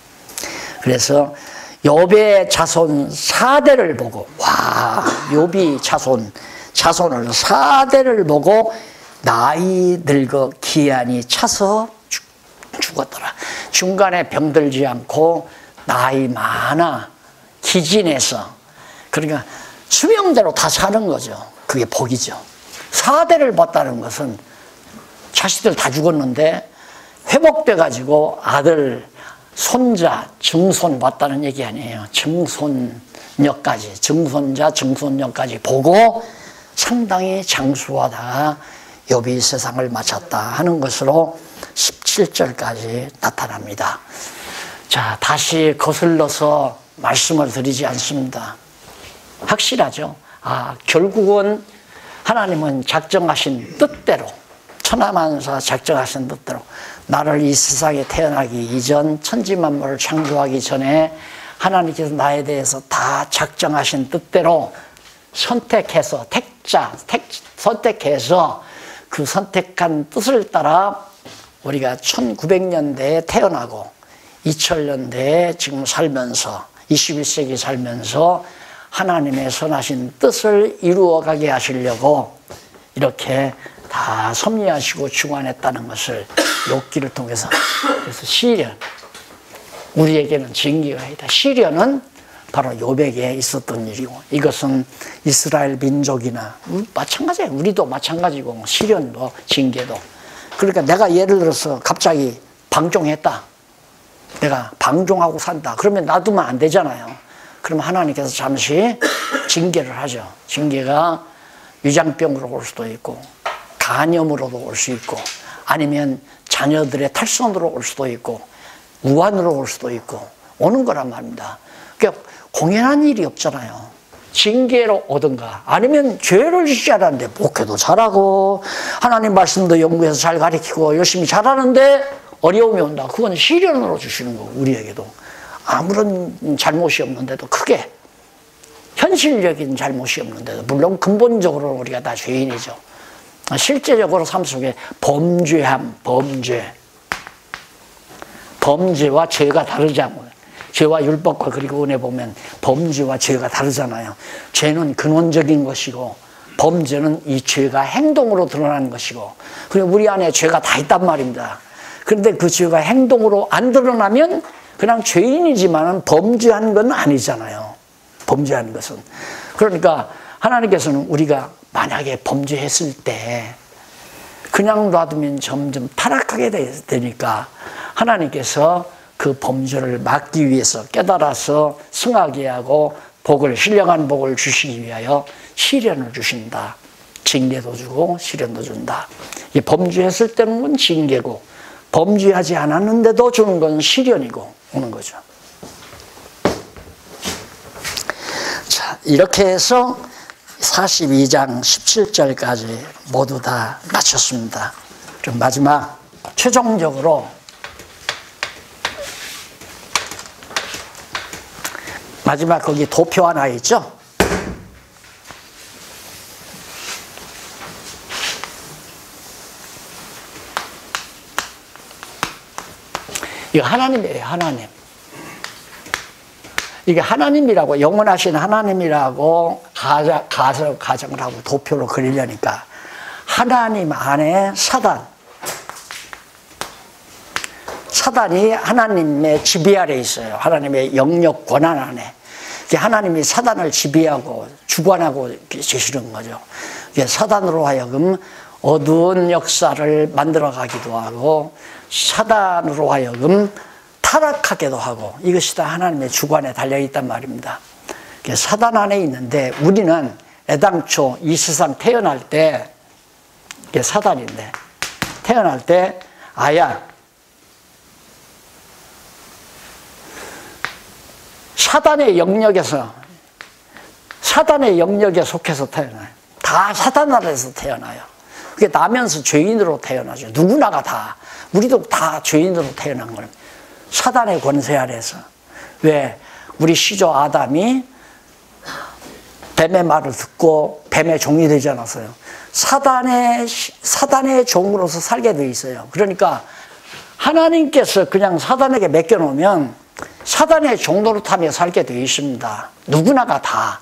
그래서 욥의 자손 4대를 보고 와 욥이 자손을 4대를 보고 나이 늙어 기한이 차서 죽었더라. 중간에 병들지 않고 나이 많아 기진해서 그러니까 수명대로 다 사는 거죠. 그게 복이죠. 4대를 봤다는 것은 자식들 다 죽었는데 회복돼 가지고 아들, 손자, 증손 봤다는 얘기 아니에요. 증손녀까지, 증손자, 증손녀까지 보고 상당히 장수하다가 욥이 세상을 마쳤다 하는 것으로 17절까지 나타납니다. 자, 다시 거슬러서 말씀을 드리지 않습니다. 확실하죠. 결국은 하나님은 작정하신 뜻대로 천하만사 작정하신 뜻대로 나를 이 세상에 태어나기 이전 천지만물을 창조하기 전에 하나님께서 나에 대해서 다 작정하신 뜻대로 선택해서 선택해서 그 선택한 뜻을 따라 우리가 1900년대에 태어나고 2000년대에 지금 살면서 21세기 살면서 하나님의 선하신 뜻을 이루어가게 하시려고 이렇게 다 섭리하시고 주관했다는 것을 욥기를 통해서. 그래서 시련, 우리에게는 징계가 있다. 시련은 바로 욥에게 있었던 일이고 이것은 이스라엘 민족이나 마찬가지예요. 우리도 마찬가지고 시련도 징계도. 그러니까 내가 예를 들어서 갑자기 방종했다. 내가 방종하고 산다. 그러면 놔두면 안 되잖아요. 그러면 하나님께서 잠시 징계를 하죠. 징계가 위장병으로 올 수도 있고 간염으로도 올 수 있고 아니면 자녀들의 탈선으로 올 수도 있고 우환으로 올 수도 있고 오는 거란 말입니다. 그러니까 공연한 일이 없잖아요. 징계로 오든가 아니면 죄를 짓지 않았는데 목회도 잘하고 하나님 말씀도 연구해서 잘 가르치고 열심히 잘하는데 어려움이 온다. 그건 시련으로 주시는 거고 우리에게도 아무런 잘못이 없는데도 크게 현실적인 잘못이 없는데도 물론 근본적으로 우리가 다 죄인이죠. 실제적으로 삶 속에 범죄와 죄가 다르잖아요. 죄와 율법과 그리고 은혜 보면 범죄와 죄가 다르잖아요. 죄는 근원적인 것이고 범죄는 이 죄가 행동으로 드러나는 것이고 그리고 우리 안에 죄가 다 있단 말입니다. 그런데 그 죄가 행동으로 안 드러나면 그냥 죄인이지만 범죄한 건 아니잖아요. 범죄한 것은. 그러니까 하나님께서는 우리가 만약에 범죄했을 때 그냥 놔두면 점점 타락하게 되니까 하나님께서 그 범죄를 막기 위해서 깨달아서 승하게 하고 신령한 복을 주시기 위하여 시련을 주신다. 징계도 주고 시련도 준다. 이 범죄했을 때는 건 징계고 범죄하지 않았는데도 주는 건 시련이고 오는 거죠. 자, 이렇게 해서 42장 17절까지 모두 다 마쳤습니다. 그럼 마지막 최종적으로 마지막 거기 도표 하나 있죠? 이거 하나님이에요, 하나님. 이게 하나님이라고, 영원하신 하나님이라고 가정을 하고 도표로 그리려니까 하나님 안에 사단이 하나님의 지배 아래 있어요. 하나님의 영역 권한 안에. 하나님이 사단을 지배하고 주관하고 계시는 거죠. 사단으로 하여금 어두운 역사를 만들어가기도 하고 사단으로 하여금 타락하게도 하고 이것이 다 하나님의 주관에 달려있단 말입니다. 사단 안에 있는데 우리는 애당초 이 세상 태어날 때 사단인데 태어날 때 아야 사단의 영역에 속해서 태어나요. 다 사단 아래에서 태어나요. 그게 나면서 죄인으로 태어나죠. 누구나가 다. 우리도 다 죄인으로 태어난 거예요. 사단의 권세 아래에서. 왜? 우리 시조 아담이 뱀의 말을 듣고 뱀의 종이 되지 않았어요. 사단의 종으로서 살게 돼 있어요. 그러니까 하나님께서 그냥 사단에게 맡겨놓으면 사단의 종노릇하며 살게 되어 있습니다. 누구나가 다.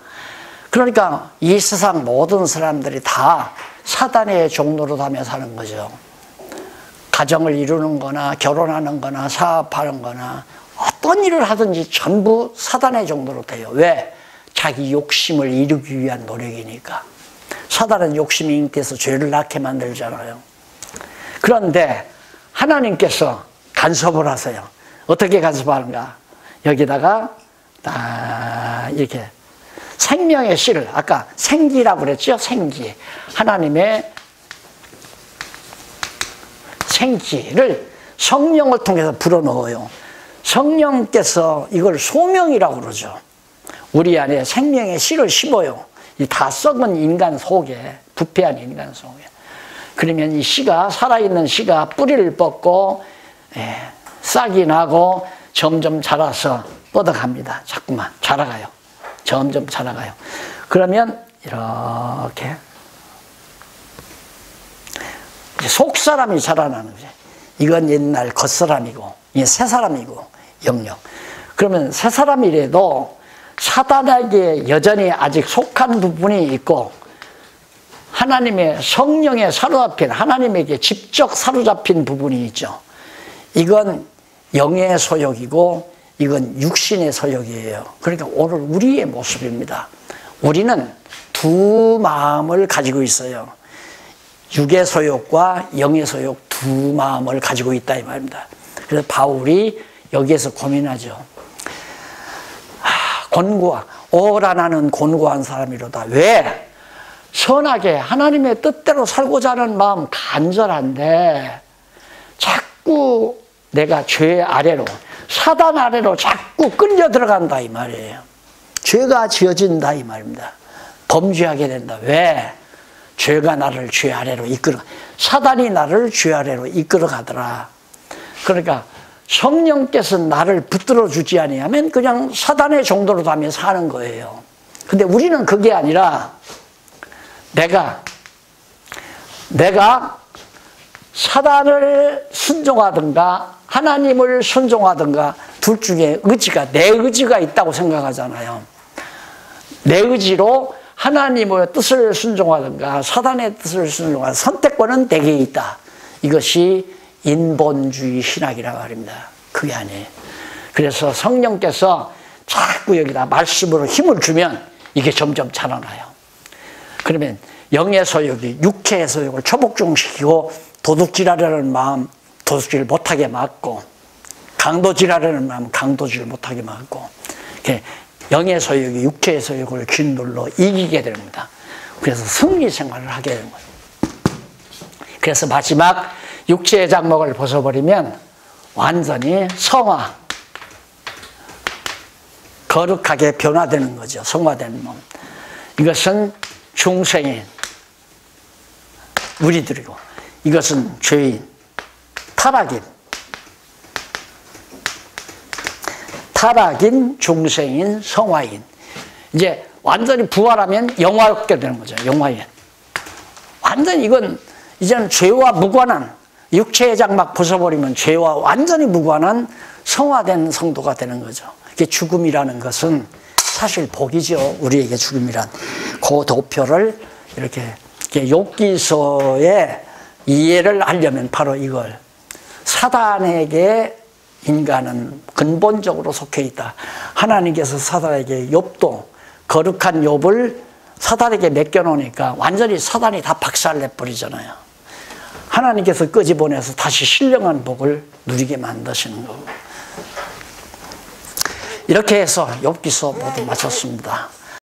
그러니까 이 세상 모든 사람들이 다 사단의 종노릇하며 사는 거죠. 가정을 이루는 거나 결혼하는 거나 사업하는 거나 어떤 일을 하든지 전부 사단의 종노릇해요. 왜? 자기 욕심을 이루기 위한 노력이니까. 사단은 욕심이 잉태해서 죄를 낳게 만들잖아요. 그런데 하나님께서 간섭을 하세요. 어떻게 간섭하는가? 여기다가 이렇게 생명의 씨를, 아까 생기라고 그랬죠? 생기. 하나님의 생기를 성령을 통해서 불어넣어요. 성령께서 이걸 소명이라고 그러죠. 우리 안에 생명의 씨를 심어요. 이 다 썩은 인간 속에, 부패한 인간 속에. 그러면 이 씨가, 살아있는 씨가 뿌리를 뻗고 싹이 나고 점점 자라서 뻗어갑니다. 자꾸만 자라가요. 점점 자라가요. 그러면 이렇게 속사람이 자라나는 거죠. 이건 옛날 겉사람이고 이게 새사람이고 영역. 그러면 새사람이라도 사단에게 여전히 아직 속한 부분이 있고 하나님의 성령에 사로잡힌, 하나님에게 직접 사로잡힌 부분이 있죠. 이건 영의 소욕이고 이건 육신의 소욕이에요. 그러니까 오늘 우리의 모습입니다. 우리는 두 마음을 가지고 있어요. 육의 소욕과 영의 소욕 두 마음을 가지고 있다 이 말입니다. 그래서 바울이 여기에서 고민하죠. 오라 나는 곤고한 사람이로다. 왜? 선하게 하나님의 뜻대로 살고자 하는 마음 간절한데 자꾸 내가 죄 아래로, 사단 아래로 자꾸 끌려 들어간다 이 말이에요. 죄가 지어진다 이 말입니다. 범죄하게 된다. 왜? 죄가 나를 죄 아래로 사단이 나를 죄 아래로 이끌어 가더라. 그러니까 성령께서 나를 붙들어 주지 아니하면 그냥 사단의 정도로 다며 사는 거예요. 근데 우리는 그게 아니라 내가 사단을 순종하든가 하나님을 순종하든가 둘 중에 내 의지가 있다고 생각하잖아요. 내 의지로 하나님의 뜻을 순종하든가 사단의 뜻을 순종하든가 선택권은 내게 있다. 이것이 인본주의 신학이라고 말입니다. 그게 아니에요. 그래서 성령께서 자꾸 여기다 말씀으로 힘을 주면 이게 점점 자라나요. 그러면 영의 소욕이 육체의 소욕을 초복종시키고 도둑질하려는 마음 도둑질 못하게 막고 강도질하려는 마음 강도질 못하게 막고 영의 소욕이 육체의 소욕을 짓눌러 이기게 됩니다. 그래서 승리 생활을 하게 되는 거예요. 그래서 마지막 육체의 장막을 벗어버리면 완전히 성화, 거룩하게 변화되는 거죠. 성화된 몸. 이것은 중생인 우리들이고 이것은 죄인, 타락인, 중생인, 성화인. 이제 완전히 부활하면 영화롭게 되는 거죠. 영화인. 완전히 이건 이제는 죄와 무관한 육체의 장막 벗어버리면 죄와 완전히 무관한 성화된 성도가 되는 거죠. 이게 죽음이라는 것은 사실 복이죠. 우리에게 죽음이란. 그 도표를 이렇게 욥기서의 이해를 하려면 바로 이걸 사단에게 인간은 근본적으로 속해 있다. 하나님께서 사단에게 욥도 거룩한 욥을 사단에게 맡겨놓으니까 완전히 사단이 다 박살내버리잖아요. 하나님께서 끄집어내서 다시 신령한 복을 누리게 만드시는 거고. 이렇게 해서 욥기서 모두 마쳤습니다.